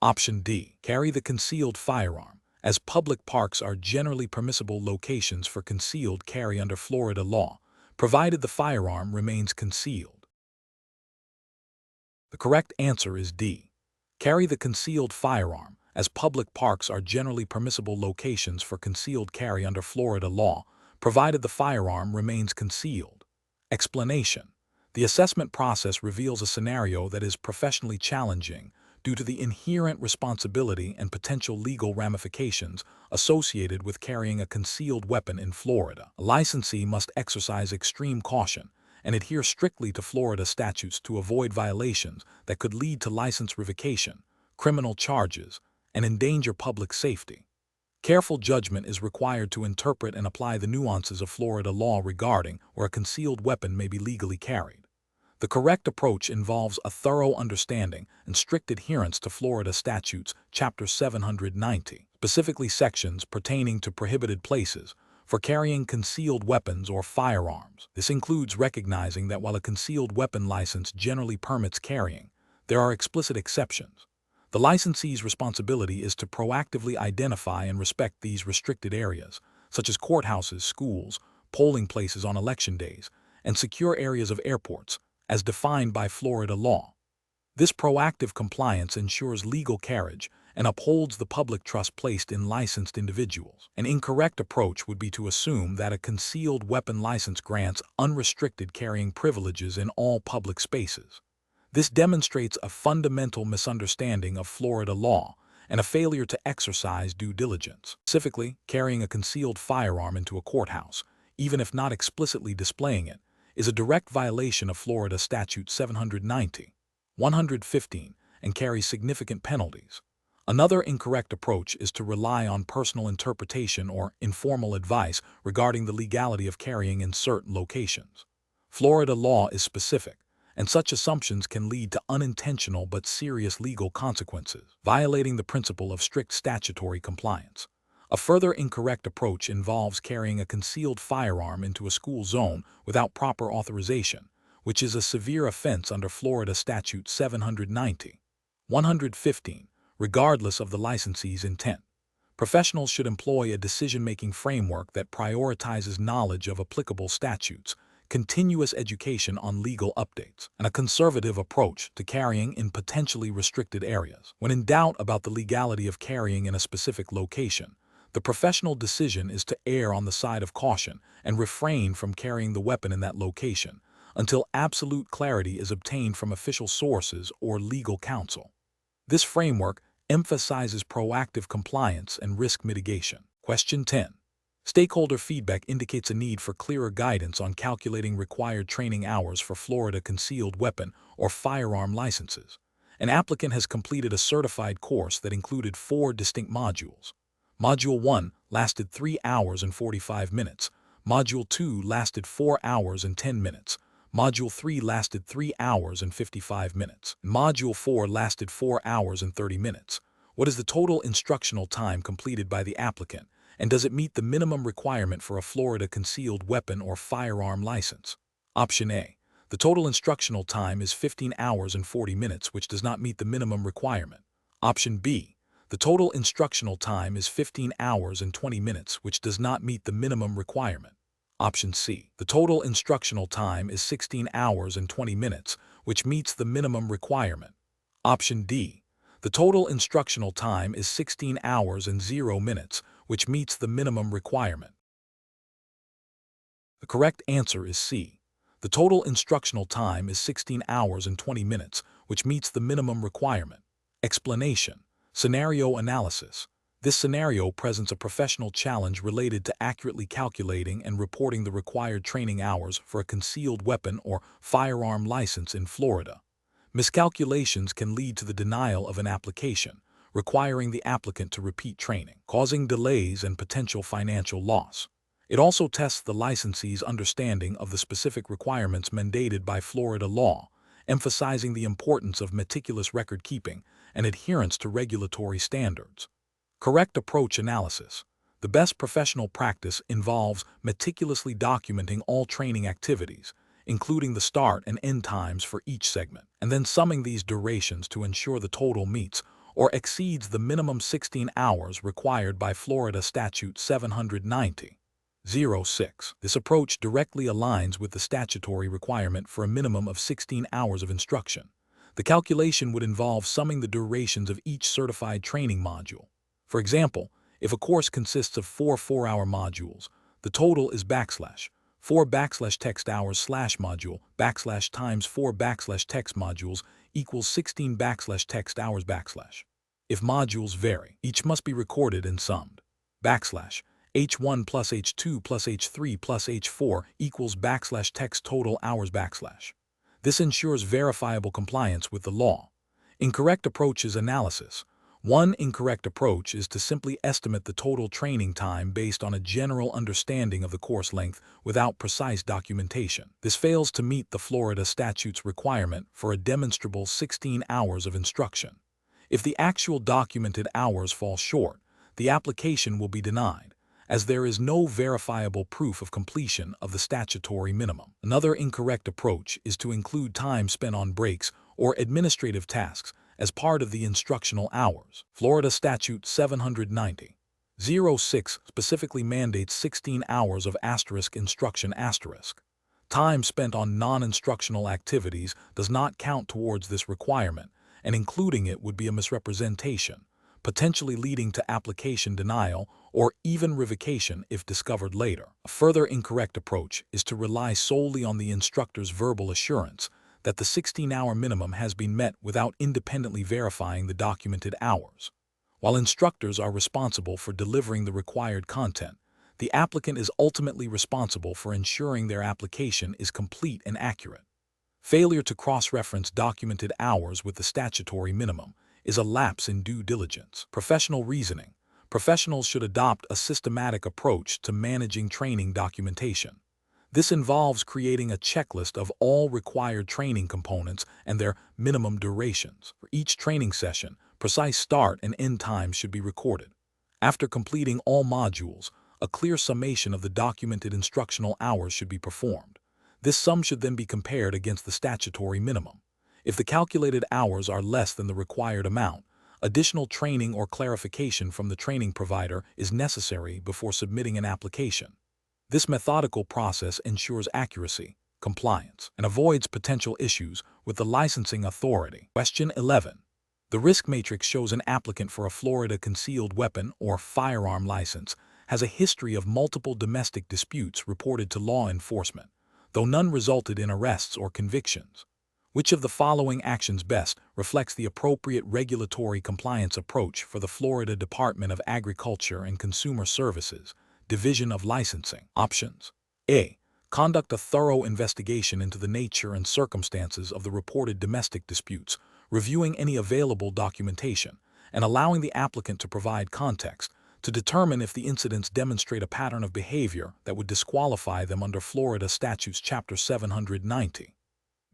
Option D. Carry the concealed firearm, as public parks are generally permissible locations for concealed carry under Florida law, provided the firearm remains concealed. The correct answer is D. Carry the concealed firearm, as public parks are generally permissible locations for concealed carry under Florida law, provided the firearm remains concealed. Explanation. The assessment process reveals a scenario that is professionally challenging due to the inherent responsibility and potential legal ramifications associated with carrying a concealed weapon in Florida. A licensee must exercise extreme caution and adhere strictly to Florida statutes to avoid violations that could lead to license revocation, criminal charges, and endanger public safety. Careful judgment is required to interpret and apply the nuances of Florida law regarding where a concealed weapon may be legally carried. The correct approach involves a thorough understanding and strict adherence to Florida statutes, Chapter 790, specifically sections pertaining to prohibited places, for carrying concealed weapons or firearms. This includes recognizing that while a concealed weapon license generally permits carrying, there are explicit exceptions. The licensee's responsibility is to proactively identify and respect these restricted areas, such as courthouses, schools, polling places on election days, and secure areas of airports, as defined by Florida law. This proactive compliance ensures legal carriage and upholds the public trust placed in licensed individuals. An incorrect approach would be to assume that a concealed weapon license grants unrestricted carrying privileges in all public spaces. This demonstrates a fundamental misunderstanding of Florida law and a failure to exercise due diligence. Specifically, carrying a concealed firearm into a courthouse, even if not explicitly displaying it, is a direct violation of Florida Statute 790, 115, and carries significant penalties. Another incorrect approach is to rely on personal interpretation or informal advice regarding the legality of carrying in certain locations. Florida law is specific, and such assumptions can lead to unintentional but serious legal consequences, violating the principle of strict statutory compliance. A further incorrect approach involves carrying a concealed firearm into a school zone without proper authorization, which is a severe offense under Florida Statute 790. 115. Regardless of the licensee's intent. Professionals should employ a decision-making framework that prioritizes knowledge of applicable statutes, continuous education on legal updates, and a conservative approach to carrying in potentially restricted areas. When in doubt about the legality of carrying in a specific location, the professional decision is to err on the side of caution and refrain from carrying the weapon in that location until absolute clarity is obtained from official sources or legal counsel. This framework emphasizes proactive compliance and risk mitigation. Question 10. Stakeholder feedback indicates a need for clearer guidance on calculating required training hours for Florida concealed weapon or firearm licenses. An applicant has completed a certified course that included 4 distinct modules. Module 1 lasted 3 hours and 45 minutes. Module 2 lasted 4 hours and 10 minutes. Module 3 lasted 3 hours and 55 minutes. Module 4 lasted 4 hours and 30 minutes. What is the total instructional time completed by the applicant, and does it meet the minimum requirement for a Florida concealed weapon or firearm license? Option A. The total instructional time is 15 hours and 40 minutes, which does not meet the minimum requirement. Option B. The total instructional time is 15 hours and 20 minutes, which does not meet the minimum requirement. Option C. The total instructional time is 16 hours and 20 minutes, which meets the minimum requirement. Option D. The total instructional time is 16 hours and 0 minutes, which meets the minimum requirement. The correct answer is C. The total instructional time is 16 hours and 20 minutes, which meets the minimum requirement. Explanation. Scenario analysis. This scenario presents a professional challenge related to accurately calculating and reporting the required training hours for a concealed weapon or firearm license in Florida. Miscalculations can lead to the denial of an application, requiring the applicant to repeat training, causing delays and potential financial loss. It also tests the licensee's understanding of the specific requirements mandated by Florida law, emphasizing the importance of meticulous record-keeping and adherence to regulatory standards. Correct approach analysis. The best professional practice involves meticulously documenting all training activities, including the start and end times for each segment, and then summing these durations to ensure the total meets or exceeds the minimum 16 hours required by Florida Statute 790. 06. This approach directly aligns with the statutory requirement for a minimum of 16 hours of instruction. The calculation would involve summing the durations of each certified training module. For example, if a course consists of 4 4-hour modules, the total is /4 text hours /module times 4 text modules equals 16 text hours /. If modules vary, each must be recorded and summed. /H1 plus H2 plus H3 plus H4 equals text total hours /. This ensures verifiable compliance with the law. Incorrect approaches analysis. One incorrect approach is to simply estimate the total training time based on a general understanding of the course length without precise documentation. This fails to meet the Florida statute's requirement for a demonstrable 16 hours of instruction. If the actual documented hours fall short, the application will be denied, as there is no verifiable proof of completion of the statutory minimum. Another incorrect approach is to include time spent on breaks or administrative tasks as part of the instructional hours. Florida Statute 790. 06 specifically mandates 16 hours of instruction. Time spent on non-instructional activities does not count towards this requirement, and including it would be a misrepresentation, potentially leading to application denial or even revocation if discovered later. A further incorrect approach is to rely solely on the instructor's verbal assurance that the 16-hour minimum has been met without independently verifying the documented hours. While instructors are responsible for delivering the required content, the applicant is ultimately responsible for ensuring their application is complete and accurate. Failure to cross-reference documented hours with the statutory minimum is a lapse in due diligence. Professional reasoning. Professionals should adopt a systematic approach to managing training documentation. This involves creating a checklist of all required training components and their minimum durations. For each training session, precise start and end times should be recorded. After completing all modules, a clear summation of the documented instructional hours should be performed. This sum should then be compared against the statutory minimum. If the calculated hours are less than the required amount, additional training or clarification from the training provider is necessary before submitting an application. This methodical process ensures accuracy, compliance, and avoids potential issues with the licensing authority. Question 11. The risk matrix shows an applicant for a Florida concealed weapon or firearm license has a history of multiple domestic disputes reported to law enforcement, though none resulted in arrests or convictions. Which of the following actions best reflects the appropriate regulatory compliance approach for the Florida Department of Agriculture and Consumer Services, Division of Licensing? Options. A. Conduct a thorough investigation into the nature and circumstances of the reported domestic disputes, reviewing any available documentation, and allowing the applicant to provide context to determine if the incidents demonstrate a pattern of behavior that would disqualify them under Florida Statutes Chapter 790.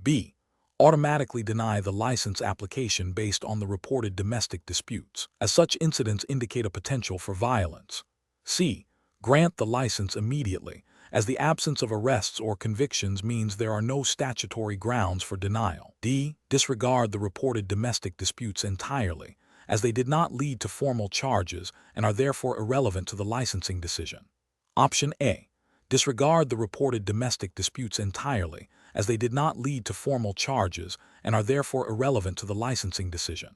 B. Automatically deny the license application based on the reported domestic disputes, as such incidents indicate a potential for violence. C. Grant the license immediately, as the absence of arrests or convictions means there are no statutory grounds for denial. D. Disregard the reported domestic disputes entirely, as they did not lead to formal charges and are therefore irrelevant to the licensing decision. Option A. Disregard the reported domestic disputes entirely, as they did not lead to formal charges and are therefore irrelevant to the licensing decision.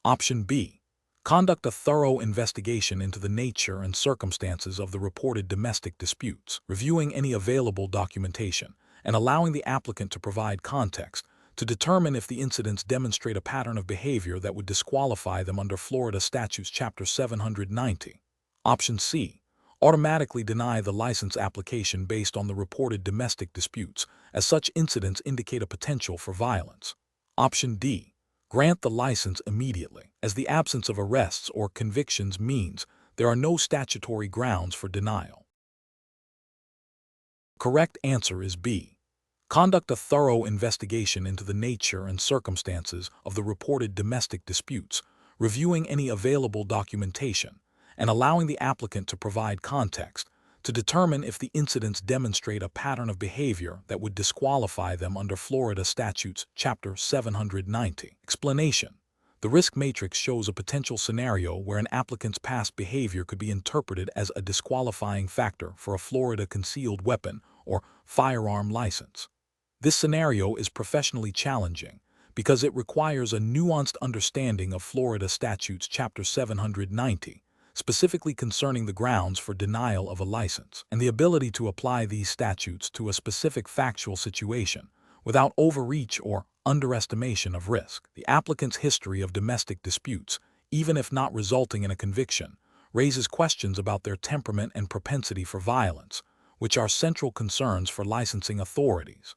Option B. Conduct a thorough investigation into the nature and circumstances of the reported domestic disputes, reviewing any available documentation, and allowing the applicant to provide context to determine if the incidents demonstrate a pattern of behavior that would disqualify them under Florida Statutes Chapter 790. Option C. Automatically deny the license application based on the reported domestic disputes, as such incidents indicate a potential for violence. Option D. Grant the license immediately, as the absence of arrests or convictions means there are no statutory grounds for denial. Correct answer is B. Conduct a thorough investigation into the nature and circumstances of the reported domestic disputes, reviewing any available documentation, and allowing the applicant to provide context to determine if the incidents demonstrate a pattern of behavior that would disqualify them under Florida Statutes Chapter 790. Explanation. The risk matrix shows a potential scenario where an applicant's past behavior could be interpreted as a disqualifying factor for a Florida concealed weapon or firearm license. This scenario is professionally challenging because it requires a nuanced understanding of Florida Statutes Chapter 790, specifically concerning the grounds for denial of a license, and the ability to apply these statutes to a specific factual situation without overreach or underestimation of risk. The applicant's history of domestic disputes, even if not resulting in a conviction, raises questions about their temperament and propensity for violence, which are central concerns for licensing authorities.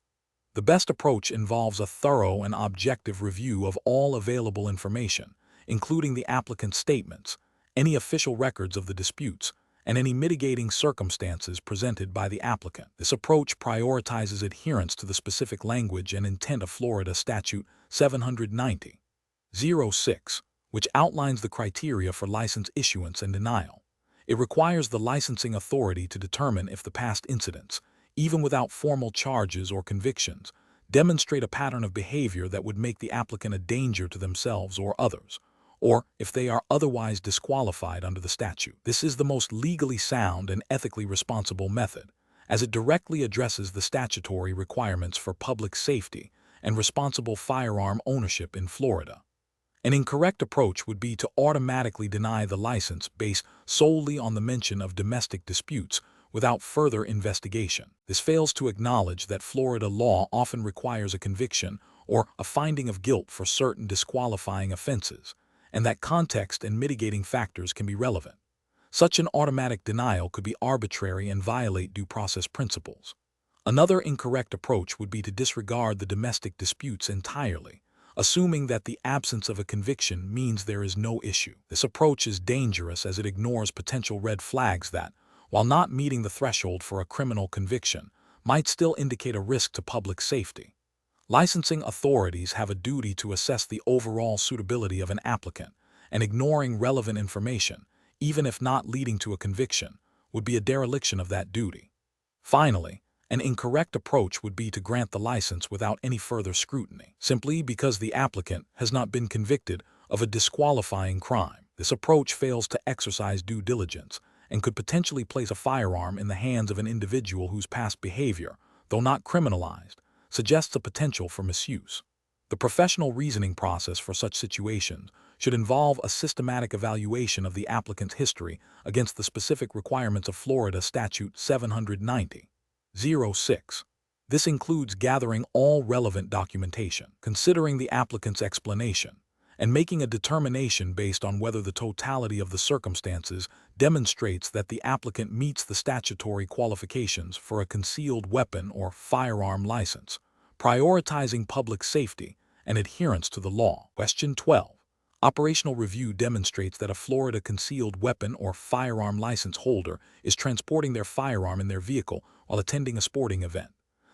The best approach involves a thorough and objective review of all available information, including the applicant's statements, any official records of the disputes, and any mitigating circumstances presented by the applicant. This approach prioritizes adherence to the specific language and intent of Florida Statute 790.06, which outlines the criteria for license issuance and denial. It requires the licensing authority to determine if the past incidents, even without formal charges or convictions, demonstrate a pattern of behavior that would make the applicant a danger to themselves or others, or if they are otherwise disqualified under the statute. This is the most legally sound and ethically responsible method, as it directly addresses the statutory requirements for public safety and responsible firearm ownership in Florida. An incorrect approach would be to automatically deny the license based solely on the mention of domestic disputes without further investigation. This fails to acknowledge that Florida law often requires a conviction or a finding of guilt for certain disqualifying offenses, and that context and mitigating factors can be relevant. Such an automatic denial could be arbitrary and violate due process principles. Another incorrect approach would be to disregard the domestic disputes entirely, assuming that the absence of a conviction means there is no issue. This approach is dangerous as it ignores potential red flags that, while not meeting the threshold for a criminal conviction, might still indicate a risk to public safety. Licensing authorities have a duty to assess the overall suitability of an applicant, and ignoring relevant information, even if not leading to a conviction, would be a dereliction of that duty. Finally, an incorrect approach would be to grant the license without any further scrutiny, simply because the applicant has not been convicted of a disqualifying crime. This approach fails to exercise due diligence and could potentially place a firearm in the hands of an individual whose past behavior, though not criminalized, suggests a potential for misuse. The professional reasoning process for such situations should involve a systematic evaluation of the applicant's history against the specific requirements of Florida Statute 790.06. This includes gathering all relevant documentation, considering the applicant's explanation, and making a determination based on whether the totality of the circumstances demonstrates that the applicant meets the statutory qualifications for a concealed weapon or firearm license, prioritizing public safety and adherence to the law. Question 12. Operational review demonstrates that a Florida concealed weapon or firearm license holder is transporting their firearm in their vehicle while attending a sporting event.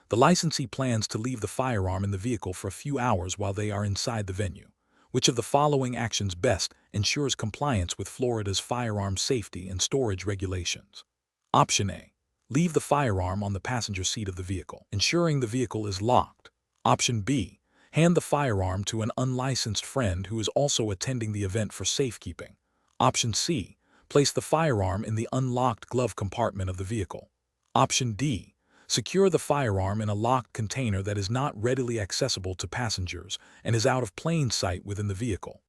The licensee plans to leave the firearm in the vehicle for a few hours while they are inside the venue. Which of the following actions best ensures compliance with Florida's firearm safety and storage regulations? Option A. Leave the firearm on the passenger seat of the vehicle, ensuring the vehicle is locked. Option B. Hand the firearm to an unlicensed friend who is also attending the event for safekeeping. Option C. Place the firearm in the unlocked glove compartment of the vehicle. Option D. Secure the firearm in a locked container that is not readily accessible to passengers and is out of plain sight within the vehicle.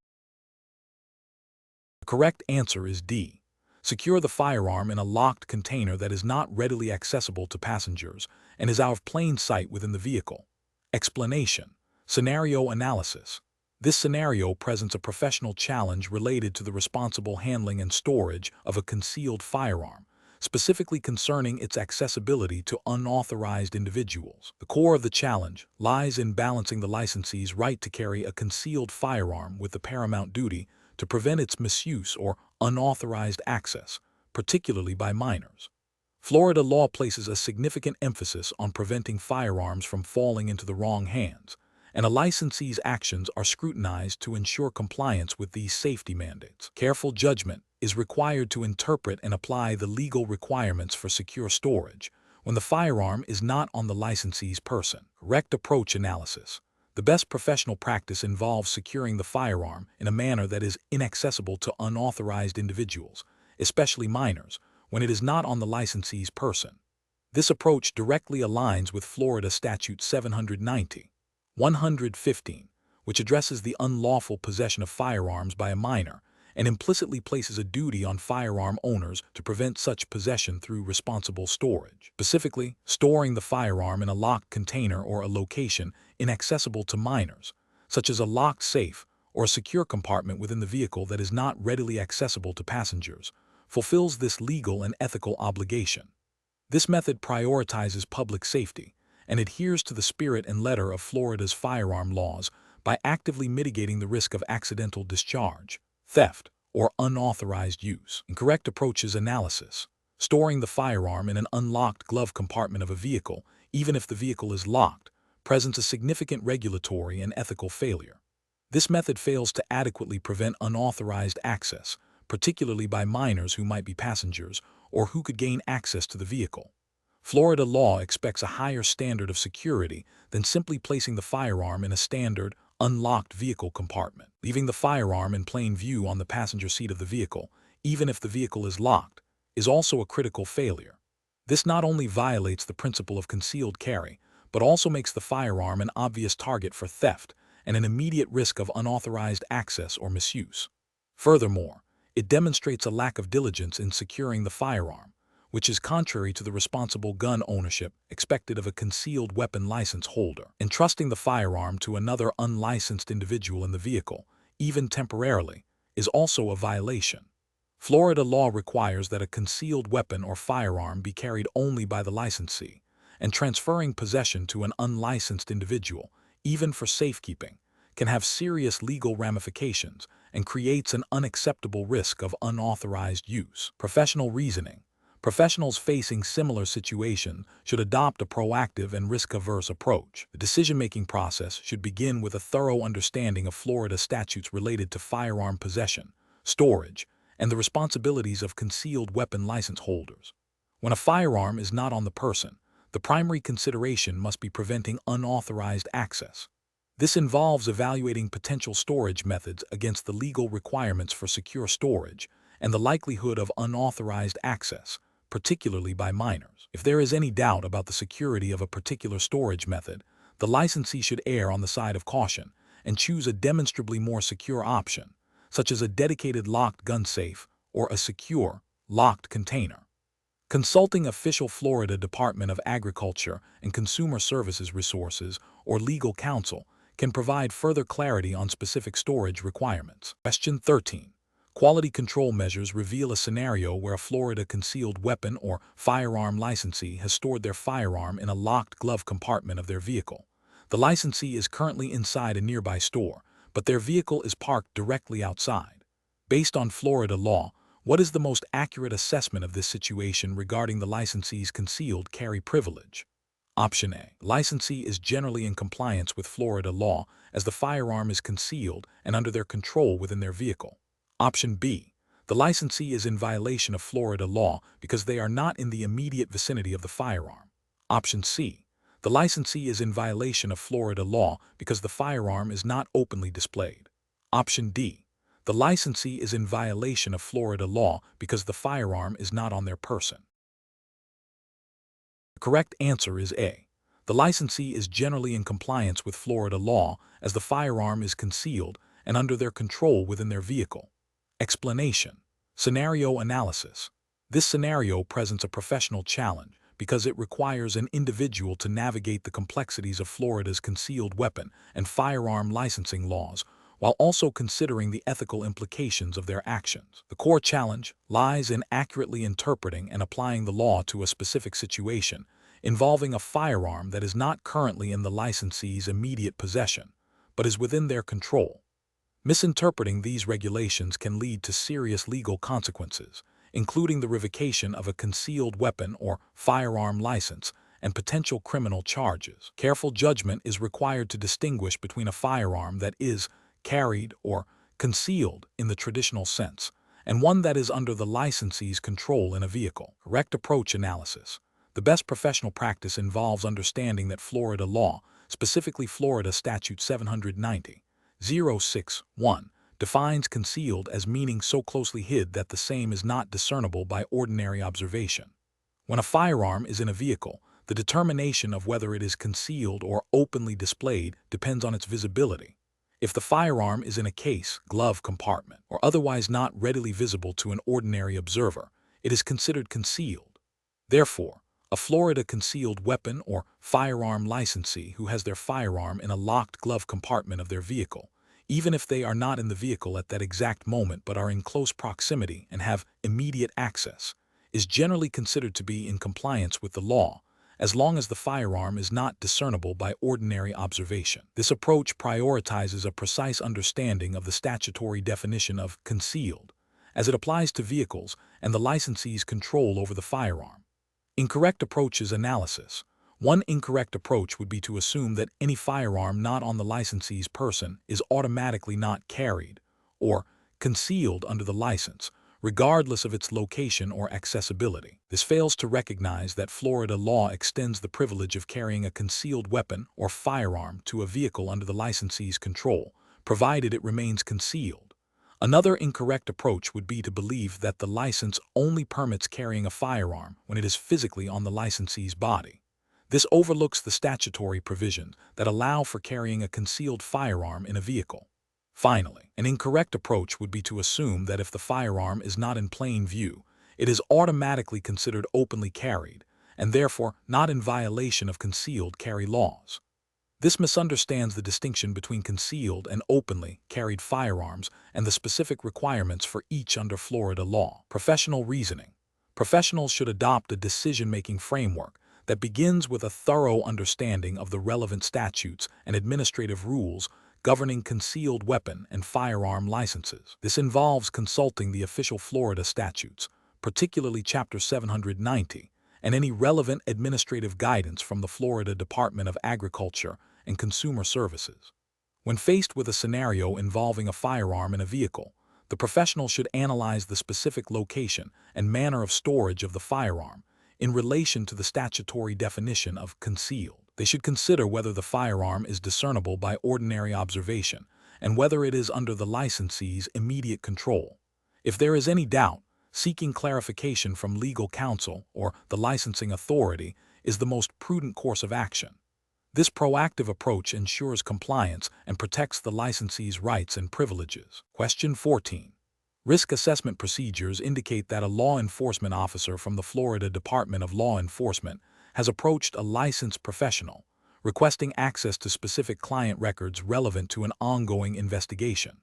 The correct answer is D. Secure the firearm in a locked container that is not readily accessible to passengers and is out of plain sight within the vehicle. Explanation. Scenario analysis. This scenario presents a professional challenge related to the responsible handling and storage of a concealed firearm, specifically concerning its accessibility to unauthorized individuals. The core of the challenge lies in balancing the licensee's right to carry a concealed firearm with the paramount duty to prevent its misuse or unauthorized access, particularly by minors. Florida law places a significant emphasis on preventing firearms from falling into the wrong hands, and a licensee's actions are scrutinized to ensure compliance with these safety mandates. Careful judgment is required to interpret and apply the legal requirements for secure storage when the firearm is not on the licensee's person. Correct approach analysis. The best professional practice involves securing the firearm in a manner that is inaccessible to unauthorized individuals, especially minors, when it is not on the licensee's person. This approach directly aligns with Florida Statute 790.115, which addresses the unlawful possession of firearms by a minor and implicitly places a duty on firearm owners to prevent such possession through responsible storage. Specifically, storing the firearm in a locked container or a location inaccessible to minors, such as a locked safe or a secure compartment within the vehicle that is not readily accessible to passengers, fulfills this legal and ethical obligation. This method prioritizes public safety and adheres to the spirit and letter of Florida's firearm laws by actively mitigating the risk of accidental discharge, theft, or unauthorized use. Incorrect approaches analysis. Storing the firearm in an unlocked glove compartment of a vehicle, even if the vehicle is locked, presents a significant regulatory and ethical failure. This method fails to adequately prevent unauthorized access, particularly by minors who might be passengers or who could gain access to the vehicle. Florida law expects a higher standard of security than simply placing the firearm in a standard, unlocked vehicle compartment. Leaving the firearm in plain view on the passenger seat of the vehicle, even if the vehicle is locked, is also a critical failure. This not only violates the principle of concealed carry, but also makes the firearm an obvious target for theft and an immediate risk of unauthorized access or misuse. Furthermore, it demonstrates a lack of diligence in securing the firearm, which is contrary to the responsible gun ownership expected of a concealed weapon license holder. Entrusting the firearm to another unlicensed individual in the vehicle, even temporarily, is also a violation. Florida law requires that a concealed weapon or firearm be carried only by the licensee, and transferring possession to an unlicensed individual, even for safekeeping, can have serious legal ramifications and creates an unacceptable risk of unauthorized use. Professional reasoning. Professionals facing similar situations should adopt a proactive and risk-averse approach. The decision-making process should begin with a thorough understanding of Florida statutes related to firearm possession, storage, and the responsibilities of concealed weapon license holders. When a firearm is not on the person, the primary consideration must be preventing unauthorized access. This involves evaluating potential storage methods against the legal requirements for secure storage and the likelihood of unauthorized access, particularly by minors. If there is any doubt about the security of a particular storage method, the licensee should err on the side of caution and choose a demonstrably more secure option, such as a dedicated locked gun safe or a secure, locked container. Consulting official Florida Department of Agriculture and Consumer Services resources or legal counsel can provide further clarity on specific storage requirements. Question 13. Quality control measures reveal a scenario where a Florida concealed weapon or firearm licensee has stored their firearm in a locked glove compartment of their vehicle. The licensee is currently inside a nearby store, but their vehicle is parked directly outside. Based on Florida law, what is the most accurate assessment of this situation regarding the licensee's concealed carry privilege? Option A. Licensee is generally in compliance with Florida law as the firearm is concealed and under their control within their vehicle. Option B. The licensee is in violation of Florida law because they are not in the immediate vicinity of the firearm. Option C. The licensee is in violation of Florida law because the firearm is not openly displayed. Option D. The licensee is in violation of Florida law because the firearm is not on their person. The correct answer is A. The licensee is generally in compliance with Florida law as the firearm is concealed and under their control within their vehicle. Explanation. Scenario analysis. This scenario presents a professional challenge because it requires an individual to navigate the complexities of Florida's concealed weapon and firearm licensing laws while also considering the ethical implications of their actions. The core challenge lies in accurately interpreting and applying the law to a specific situation involving a firearm that is not currently in the licensee's immediate possession, but is within their control. Misinterpreting these regulations can lead to serious legal consequences, including the revocation of a concealed weapon or firearm license and potential criminal charges. Careful judgment is required to distinguish between a firearm that is carried or concealed in the traditional sense and one that is under the licensee's control in a vehicle. Correct approach analysis. The best professional practice involves understanding that Florida law, specifically Florida Statute 790.061, defines concealed as meaning so closely hid that the same is not discernible by ordinary observation. When a firearm is in a vehicle, the determination of whether it is concealed or openly displayed depends on its visibility. If the firearm is in a case, glove compartment, or otherwise not readily visible to an ordinary observer, it is considered concealed. Therefore, a Florida concealed weapon or firearm licensee who has their firearm in a locked glove compartment of their vehicle, even if they are not in the vehicle at that exact moment but are in close proximity and have immediate access, is generally considered to be in compliance with the law, as long as the firearm is not discernible by ordinary observation. This approach prioritizes a precise understanding of the statutory definition of concealed, as it applies to vehicles and the licensee's control over the firearm. Incorrect approaches analysis. One incorrect approach would be to assume that any firearm not on the licensee's person is automatically not carried or concealed under the license, regardless of its location or accessibility. This fails to recognize that Florida law extends the privilege of carrying a concealed weapon or firearm to a vehicle under the licensee's control, provided it remains concealed. Another incorrect approach would be to believe that the license only permits carrying a firearm when it is physically on the licensee's body. This overlooks the statutory provisions that allow for carrying a concealed firearm in a vehicle. Finally, an incorrect approach would be to assume that if the firearm is not in plain view, it is automatically considered openly carried, and therefore not in violation of concealed carry laws. This misunderstands the distinction between concealed and openly carried firearms and the specific requirements for each under Florida law. Professional reasoning. Professionals should adopt a decision-making framework that begins with a thorough understanding of the relevant statutes and administrative rules governing concealed weapon and firearm licenses. This involves consulting the official Florida statutes, particularly Chapter 790, and any relevant administrative guidance from the Florida Department of Agriculture and Consumer Services. When faced with a scenario involving a firearm in a vehicle, the professional should analyze the specific location and manner of storage of the firearm in relation to the statutory definition of concealed. They should consider whether the firearm is discernible by ordinary observation and whether it is under the licensee's immediate control. If there is any doubt, seeking clarification from legal counsel or the licensing authority is the most prudent course of action. This proactive approach ensures compliance and protects the licensee's rights and privileges. Question 14. Risk assessment procedures indicate that a law enforcement officer from the Florida Department of Law Enforcement has approached a licensed professional, requesting access to specific client records relevant to an ongoing investigation.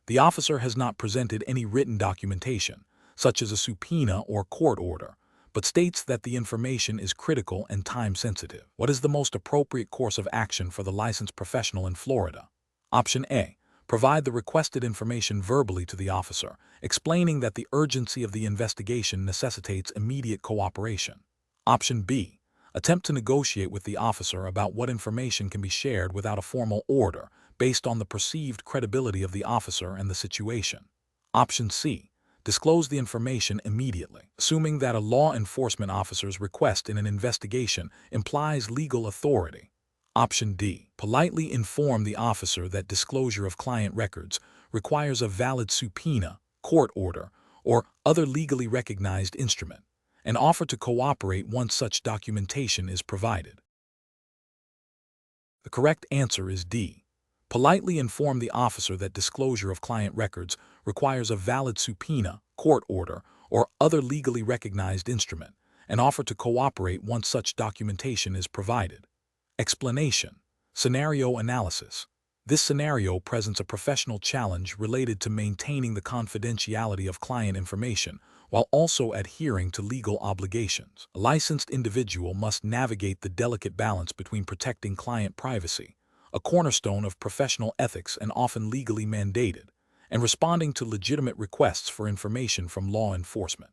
The officer has not presented any written documentation, such as a subpoena or court order, but states that the information is critical and time-sensitive. What is the most appropriate course of action for the licensed professional in Florida? Option A. Provide the requested information verbally to the officer, explaining that the urgency of the investigation necessitates immediate cooperation. Option B. Attempt to negotiate with the officer about what information can be shared without a formal order, based on the perceived credibility of the officer and the situation. Option C. Disclose the information immediately, assuming that a law enforcement officer's request in an investigation implies legal authority. Option D. Politely inform the officer that disclosure of client records requires a valid subpoena, court order, or other legally recognized instrument, and offer to cooperate once such documentation is provided. The correct answer is D. Politely inform the officer that disclosure of client records requires a valid subpoena, court order, or other legally recognized instrument, and offer to cooperate once such documentation is provided. Explanation. Scenario analysis. This scenario presents a professional challenge related to maintaining the confidentiality of client information while also adhering to legal obligations. A licensed individual must navigate the delicate balance between protecting client privacy, a cornerstone of professional ethics and often legally mandated, and responding to legitimate requests for information from law enforcement.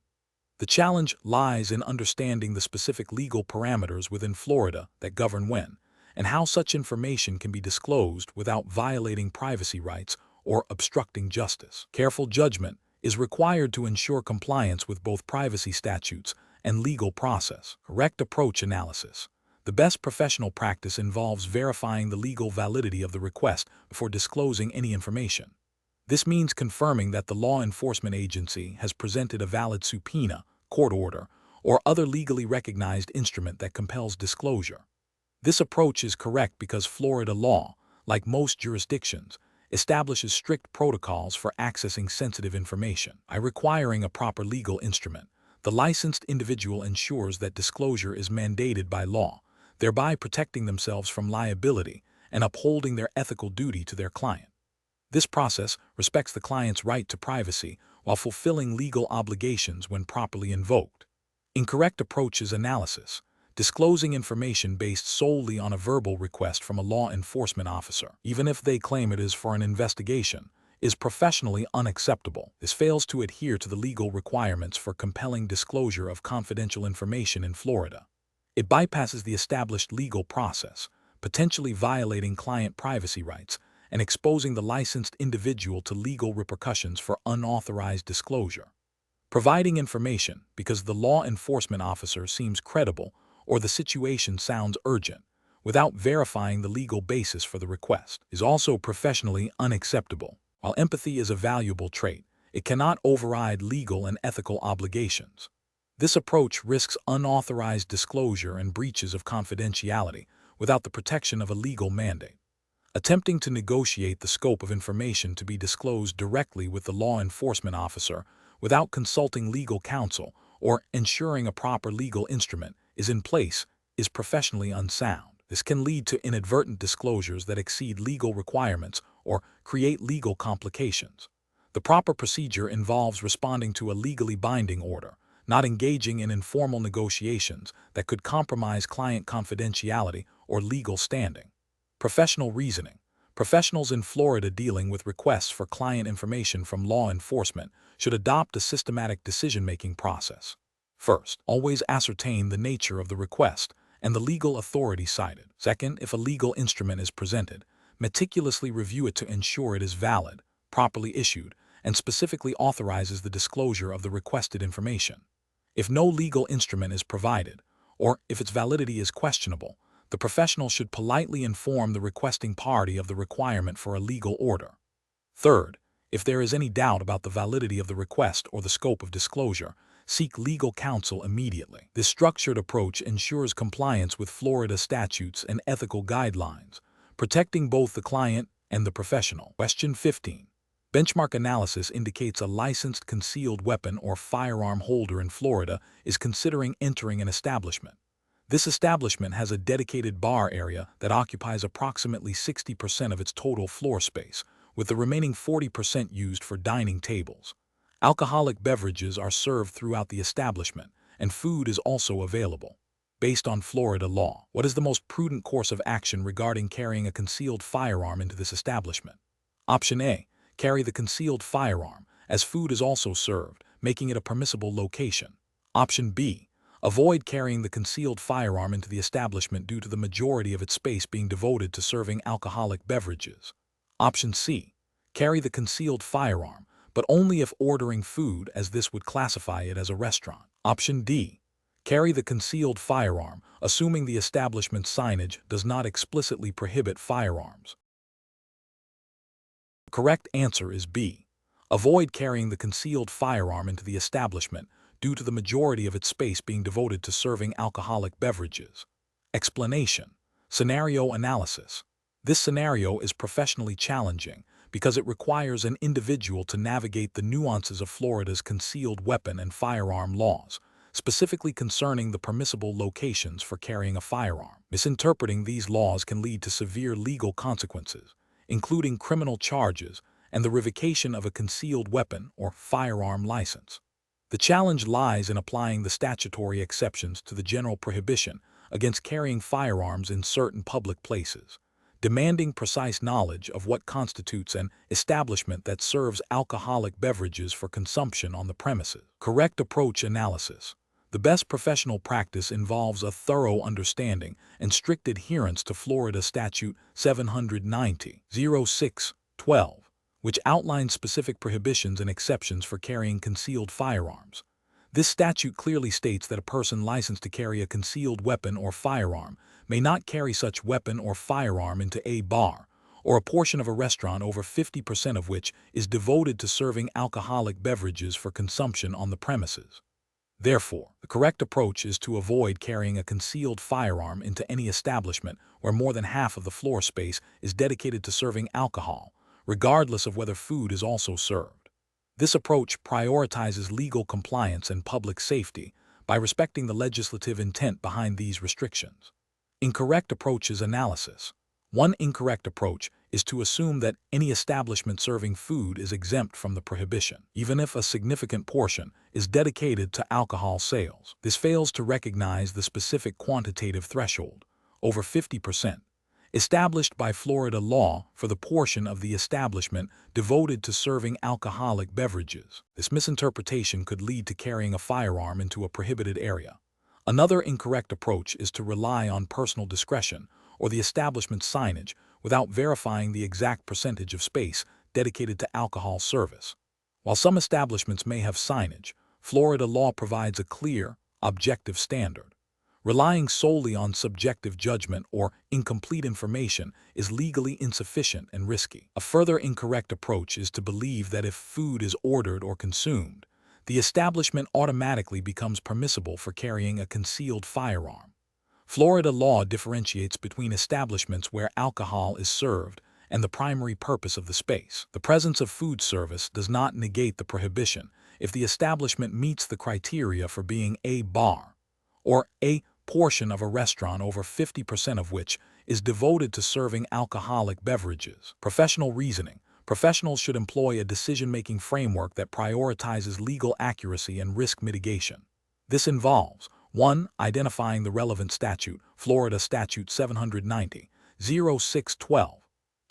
The challenge lies in understanding the specific legal parameters within Florida that govern when and how such information can be disclosed without violating privacy rights or obstructing justice. Careful judgment is required to ensure compliance with both privacy statutes and legal process. Correct approach analysis. The best professional practice involves verifying the legal validity of the request before disclosing any information. This means confirming that the law enforcement agency has presented a valid subpoena, court order, or other legally recognized instrument that compels disclosure. This approach is correct because Florida law, like most jurisdictions, establishes strict protocols for accessing sensitive information. By requiring a proper legal instrument, the licensed individual ensures that disclosure is mandated by law, thereby protecting themselves from liability and upholding their ethical duty to their client. This process respects the client's right to privacy while fulfilling legal obligations when properly invoked. Incorrect approaches analysis. Disclosing information based solely on a verbal request from a law enforcement officer, even if they claim it is for an investigation, is professionally unacceptable. This fails to adhere to the legal requirements for compelling disclosure of confidential information in Florida. It bypasses the established legal process, potentially violating client privacy rights and exposing the licensed individual to legal repercussions for unauthorized disclosure. Providing information because the law enforcement officer seems credible or the situation sounds urgent, without verifying the legal basis for the request, is also professionally unacceptable. While empathy is a valuable trait, it cannot override legal and ethical obligations. This approach risks unauthorized disclosure and breaches of confidentiality without the protection of a legal mandate. Attempting to negotiate the scope of information to be disclosed directly with the law enforcement officer without consulting legal counsel or ensuring a proper legal instrument is in place is professionally unsound. This can lead to inadvertent disclosures that exceed legal requirements or create legal complications. The proper procedure involves responding to a legally binding order, not engaging in informal negotiations that could compromise client confidentiality or legal standing. Professional reasoning. Professionals in Florida dealing with requests for client information from law enforcement should adopt a systematic decision-making process. First, always ascertain the nature of the request and the legal authority cited. Second, if a legal instrument is presented, meticulously review it to ensure it is valid, properly issued, and specifically authorizes the disclosure of the requested information. If no legal instrument is provided, or if its validity is questionable, the professional should politely inform the requesting party of the requirement for a legal order. Third, if there is any doubt about the validity of the request or the scope of disclosure, seek legal counsel immediately. This structured approach ensures compliance with Florida statutes and ethical guidelines, protecting both the client and the professional. Question 15. Benchmark analysis indicates a licensed concealed weapon or firearm holder in Florida is considering entering an establishment. This establishment has a dedicated bar area that occupies approximately 60% of its total floor space, with the remaining 40% used for dining tables. Alcoholic beverages are served throughout the establishment, and food is also available. Based on Florida law, what is the most prudent course of action regarding carrying a concealed firearm into this establishment? Option A. Carry the concealed firearm, as food is also served, making it a permissible location. Option B. Avoid carrying the concealed firearm into the establishment due to the majority of its space being devoted to serving alcoholic beverages. Option C. Carry the concealed firearm, but only if ordering food, as this would classify it as a restaurant. Option D. Carry the concealed firearm, assuming the establishment's signage does not explicitly prohibit firearms. The correct answer is B. Avoid carrying the concealed firearm into the establishment due to the majority of its space being devoted to serving alcoholic beverages. Explanation. Scenario analysis. This scenario is professionally challenging because it requires an individual to navigate the nuances of Florida's concealed weapon and firearm laws, specifically concerning the permissible locations for carrying a firearm. Misinterpreting these laws can lead to severe legal consequences, including criminal charges and the revocation of a concealed weapon or firearm license. The challenge lies in applying the statutory exceptions to the general prohibition against carrying firearms in certain public places, demanding precise knowledge of what constitutes an establishment that serves alcoholic beverages for consumption on the premises. Correct approach analysis. The best professional practice involves a thorough understanding and strict adherence to Florida Statute 790-06-12, which outlines specific prohibitions and exceptions for carrying concealed firearms. This statute clearly states that a person licensed to carry a concealed weapon or firearm may not carry such weapon or firearm into a bar or a portion of a restaurant over 50% of which is devoted to serving alcoholic beverages for consumption on the premises. Therefore, the correct approach is to avoid carrying a concealed firearm into any establishment where more than half of the floor space is dedicated to serving alcohol, regardless of whether food is also served. This approach prioritizes legal compliance and public safety by respecting the legislative intent behind these restrictions. Incorrect approaches analysis. One incorrect approach is to assume that any establishment serving food is exempt from the prohibition, even if a significant portion is dedicated to alcohol sales. This fails to recognize the specific quantitative threshold, over 50%, established by Florida law for the portion of the establishment devoted to serving alcoholic beverages. This misinterpretation could lead to carrying a firearm into a prohibited area. Another incorrect approach is to rely on personal discretion or the establishment's signage without verifying the exact percentage of space dedicated to alcohol service. While some establishments may have signage, Florida law provides a clear, objective standard. Relying solely on subjective judgment or incomplete information is legally insufficient and risky. A further incorrect approach is to believe that if food is ordered or consumed, the establishment automatically becomes permissible for carrying a concealed firearm. Florida law differentiates between establishments where alcohol is served and the primary purpose of the space. The presence of food service does not negate the prohibition if the establishment meets the criteria for being a bar or a portion of a restaurant over 50% of which is devoted to serving alcoholic beverages. Professional reasoning. Professionals should employ a decision-making framework that prioritizes legal accuracy and risk mitigation. This involves 1. Identifying the relevant statute, Florida Statute 790-06-12.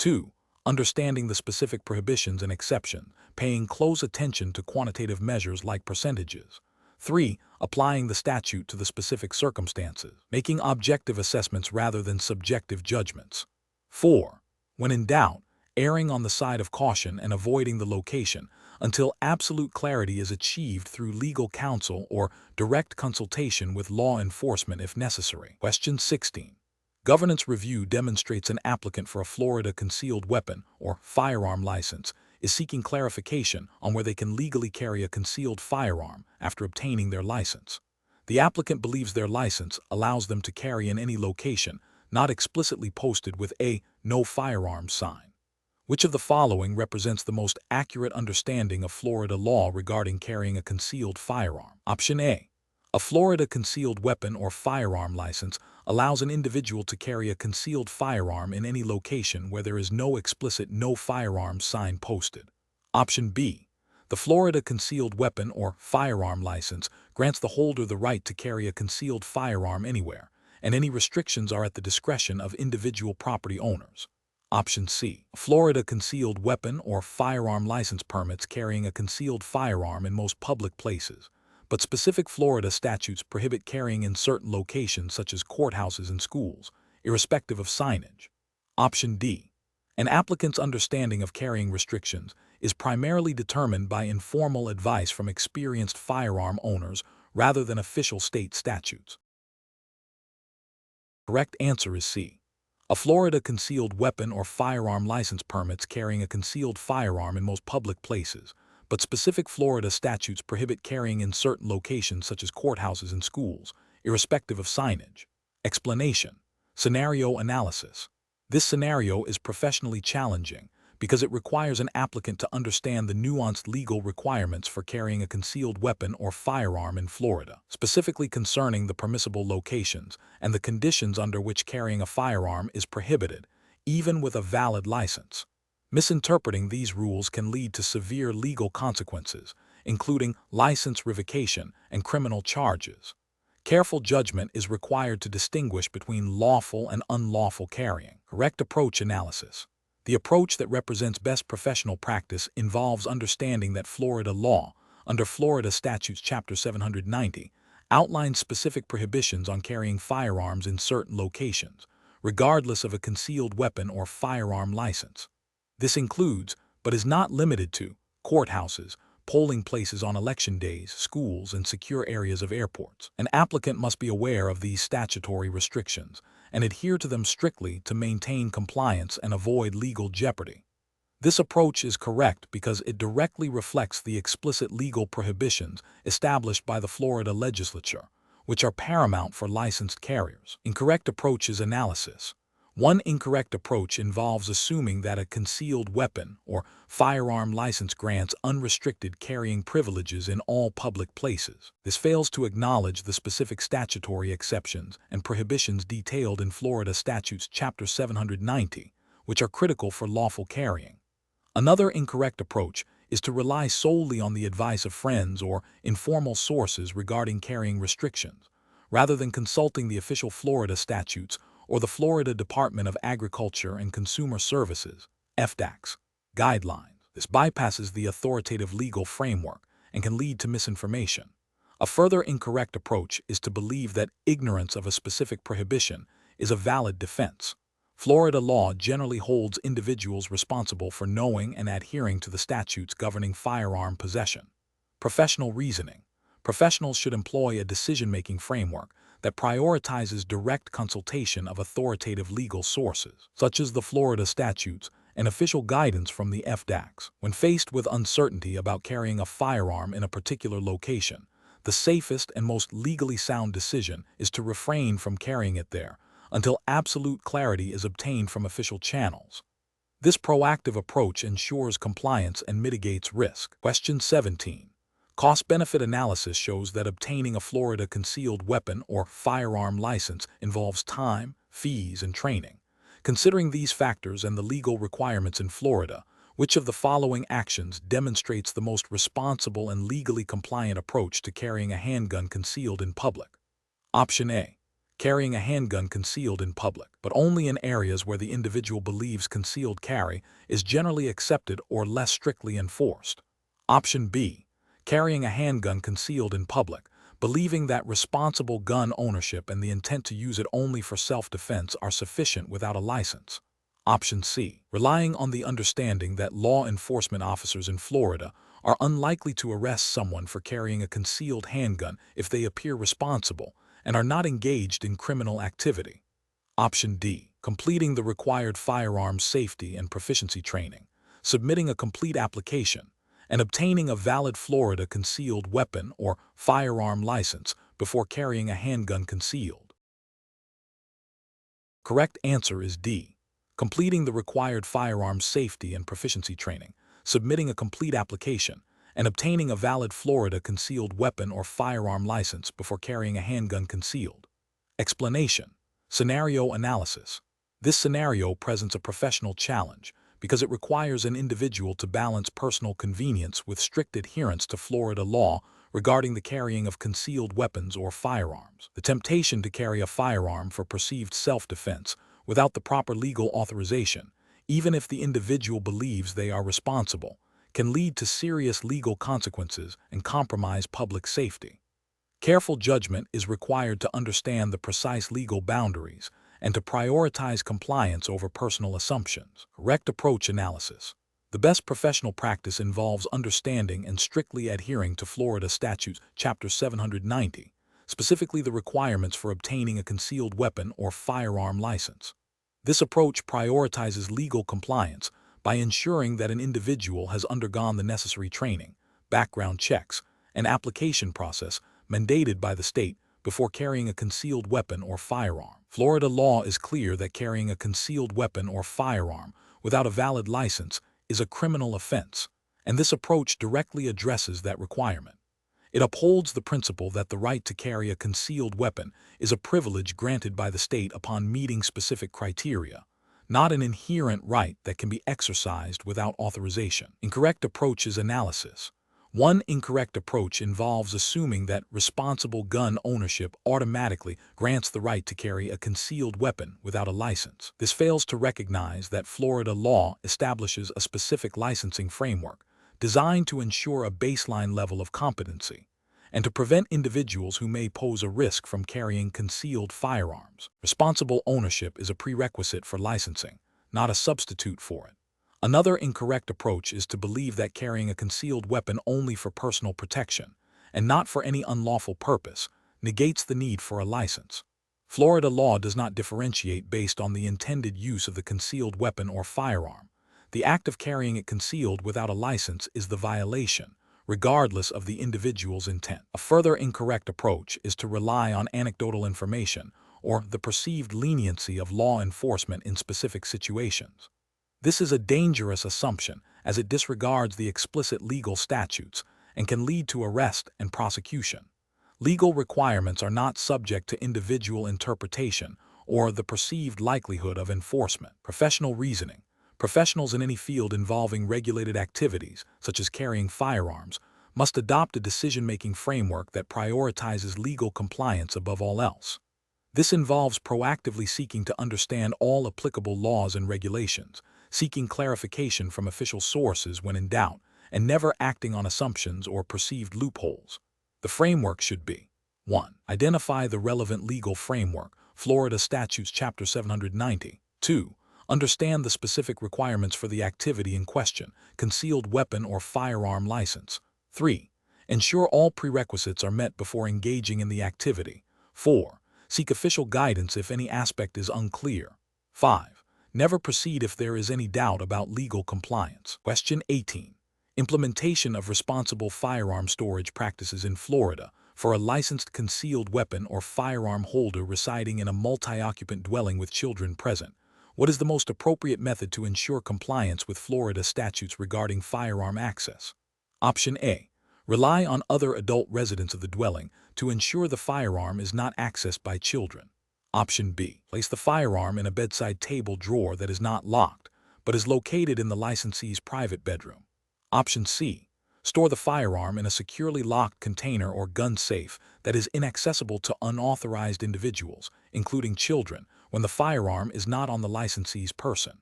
2. Understanding the specific prohibitions and exceptions, paying close attention to quantitative measures like percentages. 3. Applying the statute to the specific circumstances, making objective assessments rather than subjective judgments. 4. When in doubt, erring on the side of caution and avoiding the location until absolute clarity is achieved through legal counsel or direct consultation with law enforcement if necessary. Question 16. Governance review demonstrates an applicant for a Florida concealed weapon or firearm license is seeking clarification on where they can legally carry a concealed firearm after obtaining their license. The applicant believes their license allows them to carry in any location not explicitly posted with a "no firearms" sign. Which of the following represents the most accurate understanding of Florida law regarding carrying a concealed firearm? Option A. A Florida concealed weapon or firearm license allows an individual to carry a concealed firearm in any location where there is no explicit "no firearms" sign posted. Option B. The Florida concealed weapon or firearm license grants the holder the right to carry a concealed firearm anywhere, and any restrictions are at the discretion of individual property owners. Option C. Florida concealed weapon or firearm license permits carrying a concealed firearm in most public places, but specific Florida statutes prohibit carrying in certain locations such as courthouses and schools, irrespective of signage. Option D. An applicant's understanding of carrying restrictions is primarily determined by informal advice from experienced firearm owners rather than official state statutes. Correct answer is C. A Florida concealed weapon or firearm license permits carrying a concealed firearm in most public places, but specific Florida statutes prohibit carrying in certain locations such as courthouses and schools, irrespective of signage. Explanation. Scenario analysis. This scenario is professionally challenging because it requires an applicant to understand the nuanced legal requirements for carrying a concealed weapon or firearm in Florida, specifically concerning the permissible locations and the conditions under which carrying a firearm is prohibited, even with a valid license. Misinterpreting these rules can lead to severe legal consequences, including license revocation and criminal charges. Careful judgment is required to distinguish between lawful and unlawful carrying. Correct approach analysis. The approach that represents best professional practice involves understanding that Florida law, under Florida Statutes Chapter 790, outlines specific prohibitions on carrying firearms in certain locations, regardless of a concealed weapon or firearm license. This includes, but is not limited to, courthouses, polling places on election days, schools, and secure areas of airports. An applicant must be aware of these statutory restrictions and adhere to them strictly to maintain compliance and avoid legal jeopardy. This approach is correct because it directly reflects the explicit legal prohibitions established by the Florida legislature, which are paramount for licensed carriers. Incorrect approach is analysis. One incorrect approach involves assuming that a concealed weapon or firearm license grants unrestricted carrying privileges in all public places. This fails to acknowledge the specific statutory exceptions and prohibitions detailed in Florida Statutes Chapter 790, which are critical for lawful carrying. Another incorrect approach is to rely solely on the advice of friends or informal sources regarding carrying restrictions, rather than consulting the official Florida statutes or the Florida Department of Agriculture and Consumer Services (FDACS) guidelines. This bypasses the authoritative legal framework and can lead to misinformation. A further incorrect approach is to believe that ignorance of a specific prohibition is a valid defense. Florida law generally holds individuals responsible for knowing and adhering to the statutes governing firearm possession. Professional reasoning. Professionals should employ a decision-making framework that prioritizes direct consultation of authoritative legal sources, such as the Florida statutes and official guidance from the FDACS. When faced with uncertainty about carrying a firearm in a particular location, the safest and most legally sound decision is to refrain from carrying it there until absolute clarity is obtained from official channels. This proactive approach ensures compliance and mitigates risk. Question 17. Cost-benefit analysis shows that obtaining a Florida concealed weapon or firearm license involves time, fees, and training. Considering these factors and the legal requirements in Florida, which of the following actions demonstrates the most responsible and legally compliant approach to carrying a handgun concealed in public? Option A. carrying a handgun concealed in public, but only in areas where the individual believes concealed carry is generally accepted or less strictly enforced. Option B, carrying a handgun concealed in public, believing that responsible gun ownership and the intent to use it only for self-defense are sufficient without a license. Option C, relying on the understanding that law enforcement officers in Florida are unlikely to arrest someone for carrying a concealed handgun if they appear responsible and are not engaged in criminal activity. Option D, completing the required firearms safety and proficiency training, submitting a complete application, and obtaining a valid Florida concealed weapon or firearm license before carrying a handgun concealed. Correct answer is D, completing the required firearms safety and proficiency training, submitting a complete application, and obtaining a valid Florida concealed weapon or firearm license before carrying a handgun concealed. Explanation. Scenario analysis. This scenario presents a professional challenge because it requires an individual to balance personal convenience with strict adherence to Florida law regarding the carrying of concealed weapons or firearms. The temptation to carry a firearm for perceived self-defense without the proper legal authorization, even if the individual believes they are responsible, can lead to serious legal consequences and compromise public safety. Careful judgment is required to understand the precise legal boundaries and to prioritize compliance over personal assumptions. Correct approach analysis. The best professional practice involves understanding and strictly adhering to Florida Statutes Chapter 790, specifically the requirements for obtaining a concealed weapon or firearm license. This approach prioritizes legal compliance by ensuring that an individual has undergone the necessary training, background checks, and application process mandated by the state before carrying a concealed weapon or firearm. Florida law is clear that carrying a concealed weapon or firearm without a valid license is a criminal offense, and this approach directly addresses that requirement. It upholds the principle that the right to carry a concealed weapon is a privilege granted by the state upon meeting specific criteria, not an inherent right that can be exercised without authorization. Incorrect approach is analysis. One incorrect approach involves assuming that responsible gun ownership automatically grants the right to carry a concealed weapon without a license. This fails to recognize that Florida law establishes a specific licensing framework designed to ensure a baseline level of competency and to prevent individuals who may pose a risk from carrying concealed firearms. Responsible ownership is a prerequisite for licensing, not a substitute for it. Another incorrect approach is to believe that carrying a concealed weapon only for personal protection, and not for any unlawful purpose, negates the need for a license. Florida law does not differentiate based on the intended use of the concealed weapon or firearm. The act of carrying it concealed without a license is the violation, regardless of the individual's intent. A further incorrect approach is to rely on anecdotal information or the perceived leniency of law enforcement in specific situations. This is a dangerous assumption as it disregards the explicit legal statutes and can lead to arrest and prosecution. Legal requirements are not subject to individual interpretation or the perceived likelihood of enforcement. Professional reasoning. Professionals in any field involving regulated activities, such as carrying firearms, must adopt a decision-making framework that prioritizes legal compliance above all else. This involves proactively seeking to understand all applicable laws and regulations, seeking clarification from official sources when in doubt, and never acting on assumptions or perceived loopholes. The framework should be: 1. Identify the relevant legal framework, Florida Statutes Chapter 790. 2. Understand the specific requirements for the activity in question, concealed weapon or firearm license. 3. Ensure all prerequisites are met before engaging in the activity. 4. Seek official guidance if any aspect is unclear. 5. Never proceed if there is any doubt about legal compliance. Question 18. Implementation of responsible firearm storage practices in Florida for a licensed concealed weapon or firearm holder residing in a multi-occupant dwelling with children present. What is the most appropriate method to ensure compliance with Florida statutes regarding firearm access? Option A. Rely on other adult residents of the dwelling to ensure the firearm is not accessed by children. Option B. Place the firearm in a bedside table drawer that is not locked, but is located in the licensee's private bedroom. Option C. Store the firearm in a securely locked container or gun safe that is inaccessible to unauthorized individuals, including children, when the firearm is not on the licensee's person.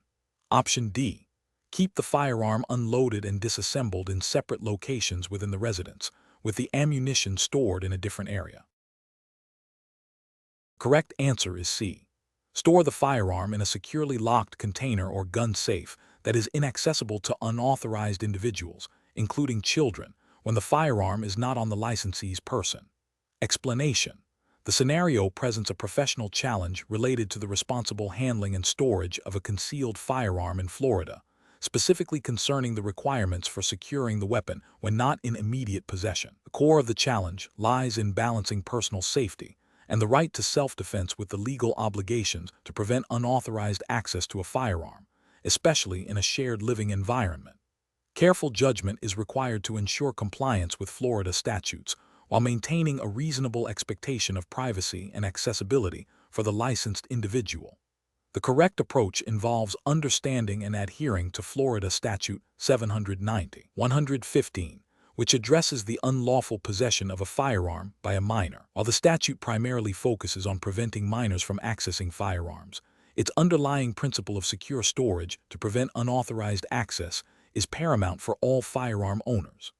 Option D. Keep the firearm unloaded and disassembled in separate locations within the residence, with the ammunition stored in a different area. Correct answer is C. Store the firearm in a securely locked container or gun safe that is inaccessible to unauthorized individuals, including children, when the firearm is not on the licensee's person. Explanation: the scenario presents a professional challenge related to the responsible handling and storage of a concealed firearm in Florida, specifically concerning the requirements for securing the weapon when not in immediate possession. The core of the challenge lies in balancing personal safety and the right to self-defense with the legal obligations to prevent unauthorized access to a firearm, especially in a shared living environment. Careful judgment is required to ensure compliance with Florida statutes while maintaining a reasonable expectation of privacy and accessibility for the licensed individual. The correct approach involves understanding and adhering to Florida Statute 790-115, which addresses the unlawful possession of a firearm by a minor. While the statute primarily focuses on preventing minors from accessing firearms, its underlying principle of secure storage to prevent unauthorized access is paramount for all firearm owners.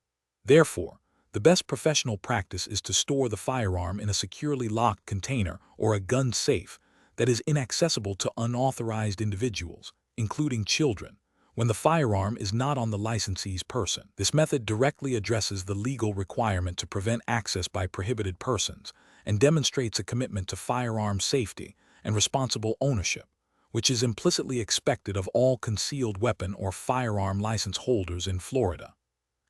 Therefore, the best professional practice is to store the firearm in a securely locked container or a gun safe that is inaccessible to unauthorized individuals, including children, when the firearm is not on the licensee's person. This method directly addresses the legal requirement to prevent access by prohibited persons and demonstrates a commitment to firearm safety and responsible ownership, which is implicitly expected of all concealed weapon or firearm license holders in Florida.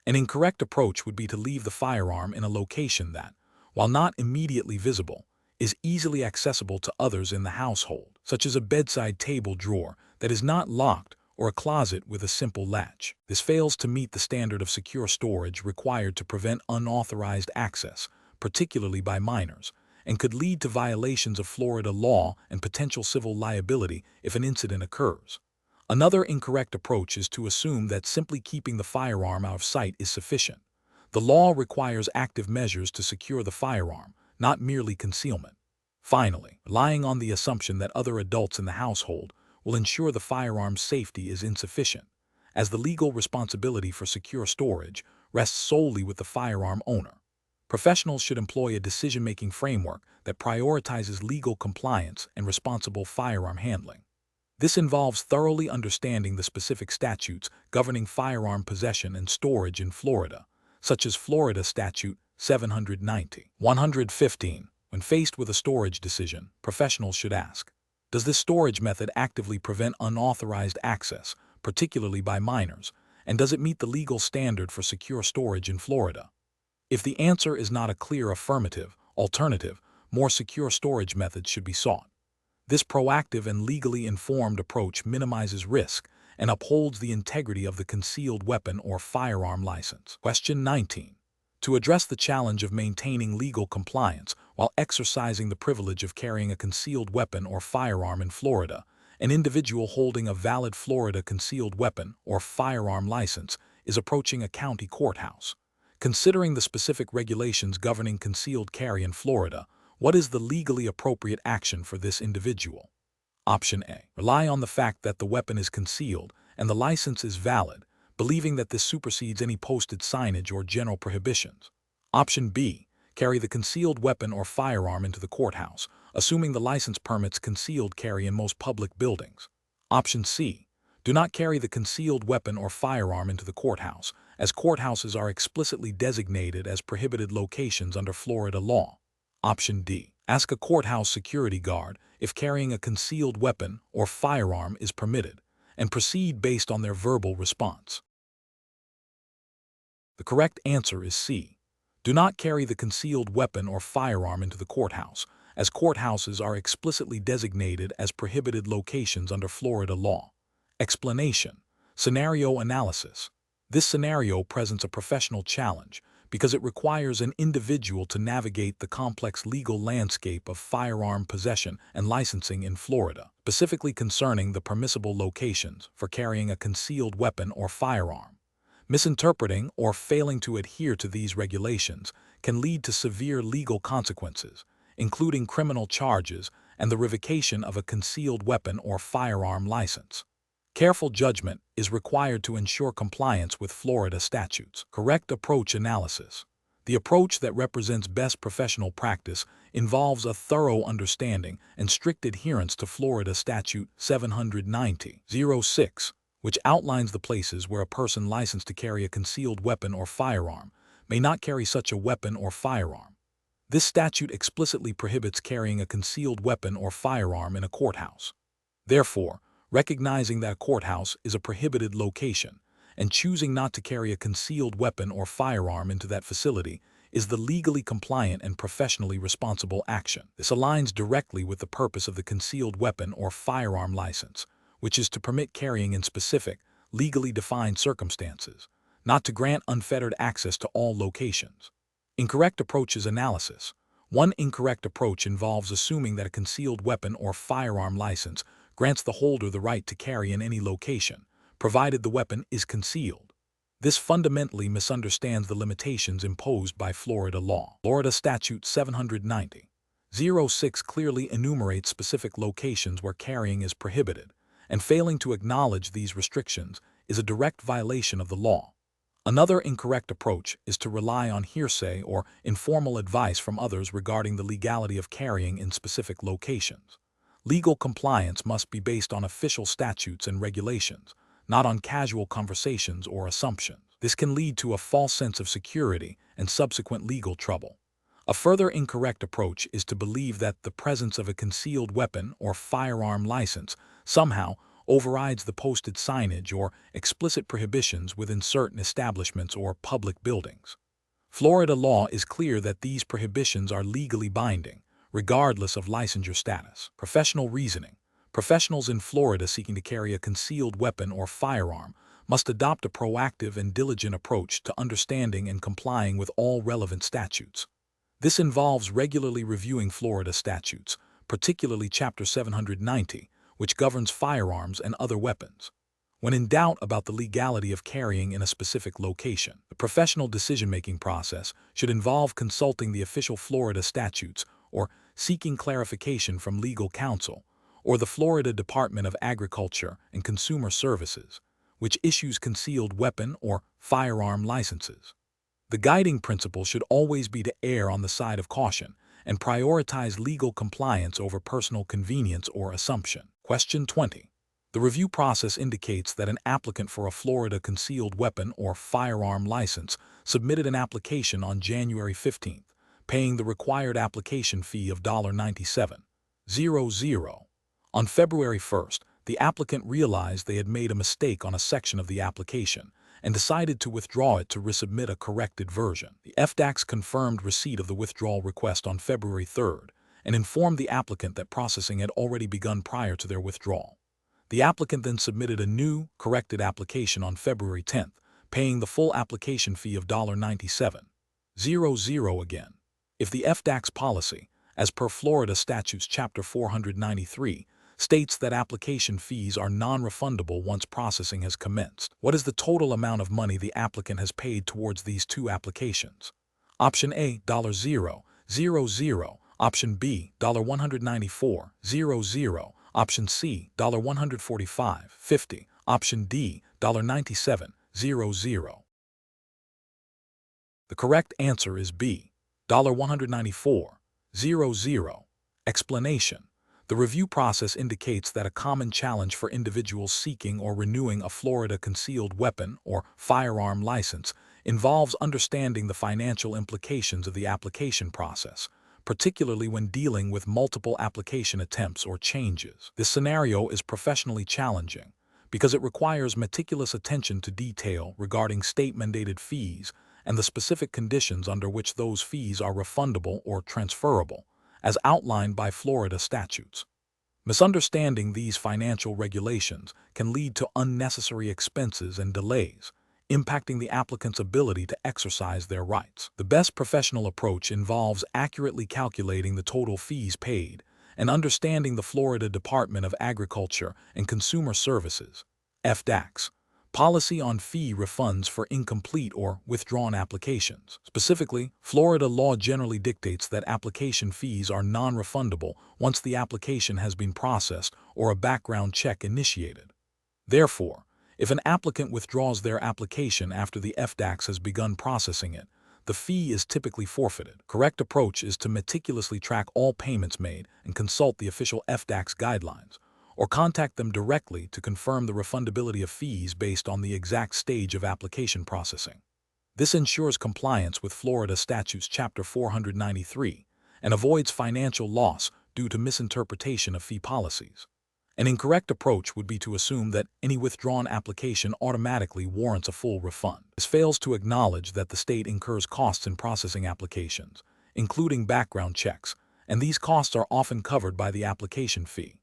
An incorrect approach would be to leave the firearm in a location that, while not immediately visible, is easily accessible to others in the household, such as a bedside table drawer that is not locked or a closet with a simple latch. This fails to meet the standard of secure storage required to prevent unauthorized access, particularly by minors, and could lead to violations of Florida law and potential civil liability if an incident occurs. Another incorrect approach is to assume that simply keeping the firearm out of sight is sufficient. The law requires active measures to secure the firearm, not merely concealment. Finally, relying on the assumption that other adults in the household will ensure the firearm's safety is insufficient, as the legal responsibility for secure storage rests solely with the firearm owner. Professionals should employ a decision-making framework that prioritizes legal compliance and responsible firearm handling. This involves thoroughly understanding the specific statutes governing firearm possession and storage in Florida, such as Florida Statute 790-115. When faced with a storage decision, professionals should ask, does this storage method actively prevent unauthorized access, particularly by minors, and does it meet the legal standard for secure storage in Florida? If the answer is not a clear affirmative, alternative, more secure storage methods should be sought. This proactive and legally informed approach minimizes risk and upholds the integrity of the concealed weapon or firearm license. Question 19. To address the challenge of maintaining legal compliance while exercising the privilege of carrying a concealed weapon or firearm in Florida, an individual holding a valid Florida concealed weapon or firearm license is approaching a county courthouse. Considering the specific regulations governing concealed carry in Florida, what is the legally appropriate action for this individual? Option A. Rely on the fact that the weapon is concealed and the license is valid, believing that this supersedes any posted signage or general prohibitions. Option B. Carry the concealed weapon or firearm into the courthouse, assuming the license permits concealed carry in most public buildings. Option C. Do not carry the concealed weapon or firearm into the courthouse, as courthouses are explicitly designated as prohibited locations under Florida law. Option D. Ask a courthouse security guard if carrying a concealed weapon or firearm is permitted, and proceed based on their verbal response. The correct answer is C. Do not carry the concealed weapon or firearm into the courthouse, as courthouses are explicitly designated as prohibited locations under Florida law. Explanation: scenario analysis. This scenario presents a professional challenge because it requires an individual to navigate the complex legal landscape of firearm possession and licensing in Florida, specifically concerning the permissible locations for carrying a concealed weapon or firearm. Misinterpreting or failing to adhere to these regulations can lead to severe legal consequences, including criminal charges and the revocation of a concealed weapon or firearm license. Careful judgment is required to ensure compliance with Florida statutes. Correct approach analysis. The approach that represents best professional practice involves a thorough understanding and strict adherence to Florida Statute 790-06, which outlines the places where a person licensed to carry a concealed weapon or firearm may not carry such a weapon or firearm. This statute explicitly prohibits carrying a concealed weapon or firearm in a courthouse. Therefore, recognizing that a courthouse is a prohibited location and choosing not to carry a concealed weapon or firearm into that facility is the legally compliant and professionally responsible action. This aligns directly with the purpose of the concealed weapon or firearm license, which is to permit carrying in specific, legally defined circumstances, not to grant unfettered access to all locations. Incorrect approaches analysis. One incorrect approach involves assuming that a concealed weapon or firearm license grants the holder the right to carry in any location, provided the weapon is concealed. This fundamentally misunderstands the limitations imposed by Florida law. Florida Statute 790-06 clearly enumerates specific locations where carrying is prohibited, and failing to acknowledge these restrictions is a direct violation of the law. Another incorrect approach is to rely on hearsay or informal advice from others regarding the legality of carrying in specific locations. Legal compliance must be based on official statutes and regulations, not on casual conversations or assumptions. This can lead to a false sense of security and subsequent legal trouble. A further incorrect approach is to believe that the presence of a concealed weapon or firearm license somehow overrides the posted signage or explicit prohibitions within certain establishments or public buildings. Florida law is clear that these prohibitions are legally binding, regardless of licensure status. Professional reasoning. Professionals in Florida seeking to carry a concealed weapon or firearm must adopt a proactive and diligent approach to understanding and complying with all relevant statutes. This involves regularly reviewing Florida statutes, particularly Chapter 790, which governs firearms and other weapons. When in doubt about the legality of carrying in a specific location, the professional decision-making process should involve consulting the official Florida statutes or seeking clarification from legal counsel or the Florida Department of Agriculture and Consumer Services, which issues concealed weapon or firearm licenses. The guiding principle should always be to err on the side of caution and prioritize legal compliance over personal convenience or assumption. Question 20. The review process indicates that an applicant for a Florida concealed weapon or firearm license submitted an application on January 15th, paying the required application fee of $97.00. On February 1st, the applicant realized they had made a mistake on a section of the application and decided to withdraw it to resubmit a corrected version. The FDAX confirmed receipt of the withdrawal request on February 3rd and informed the applicant that processing had already begun prior to their withdrawal. The applicant then submitted a new, corrected application on February 10th, paying the full application fee of $97.00 again. If the FDAX policy, as per Florida Statutes Chapter 493, states that application fees are non-refundable once processing has commenced, what is the total amount of money the applicant has paid towards these two applications? Option A, $0.00. Option B, $194.00. Option C, $145.50. Option D, $97.00. The correct answer is B, $194.00. Explanation. The review process indicates that a common challenge for individuals seeking or renewing a Florida concealed weapon or firearm license involves understanding the financial implications of the application process, particularly when dealing with multiple application attempts or changes. This scenario is professionally challenging because it requires meticulous attention to detail regarding state-mandated fees and the specific conditions under which those fees are refundable or transferable, as outlined by Florida statutes. Misunderstanding these financial regulations can lead to unnecessary expenses and delays, impacting the applicant's ability to exercise their rights. The best professional approach involves accurately calculating the total fees paid and understanding the Florida Department of Agriculture and Consumer Services (FDAX) Policy on fee refunds for incomplete or withdrawn applications. Specifically, Florida law generally dictates that application fees are non-refundable once the application has been processed or a background check initiated. Therefore, if an applicant withdraws their application after the FDAX has begun processing it, the fee is typically forfeited. Correct approach is to meticulously track all payments made and consult the official FDAX guidelines, or contact them directly to confirm the refundability of fees based on the exact stage of application processing. This ensures compliance with Florida Statutes Chapter 493 and avoids financial loss due to misinterpretation of fee policies. An incorrect approach would be to assume that any withdrawn application automatically warrants a full refund. This fails to acknowledge that the state incurs costs in processing applications, including background checks, and these costs are often covered by the application fee.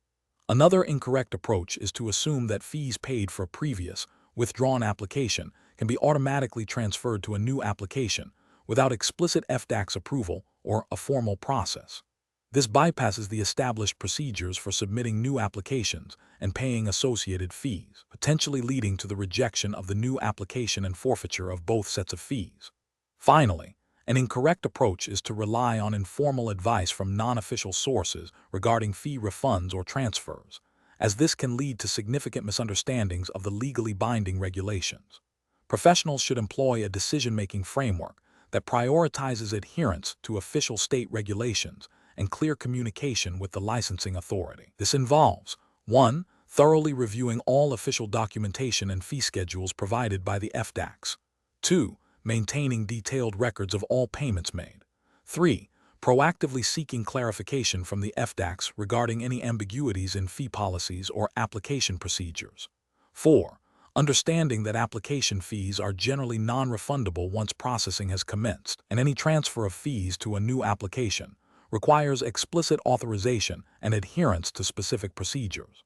Another incorrect approach is to assume that fees paid for a previous, withdrawn application can be automatically transferred to a new application without explicit FDAX approval or a formal process. This bypasses the established procedures for submitting new applications and paying associated fees, potentially leading to the rejection of the new application and forfeiture of both sets of fees. Finally, an incorrect approach is to rely on informal advice from non-official sources regarding fee refunds or transfers, as this can lead to significant misunderstandings of the legally binding regulations. Professionals should employ a decision-making framework that prioritizes adherence to official state regulations and clear communication with the licensing authority. This involves 1. Thoroughly reviewing all official documentation and fee schedules provided by the FDAX. 2. Maintaining detailed records of all payments made. 3. Proactively seeking clarification from the FDAX regarding any ambiguities in fee policies or application procedures. 4. Understanding that application fees are generally non-refundable once processing has commenced, and any transfer of fees to a new application requires explicit authorization and adherence to specific procedures.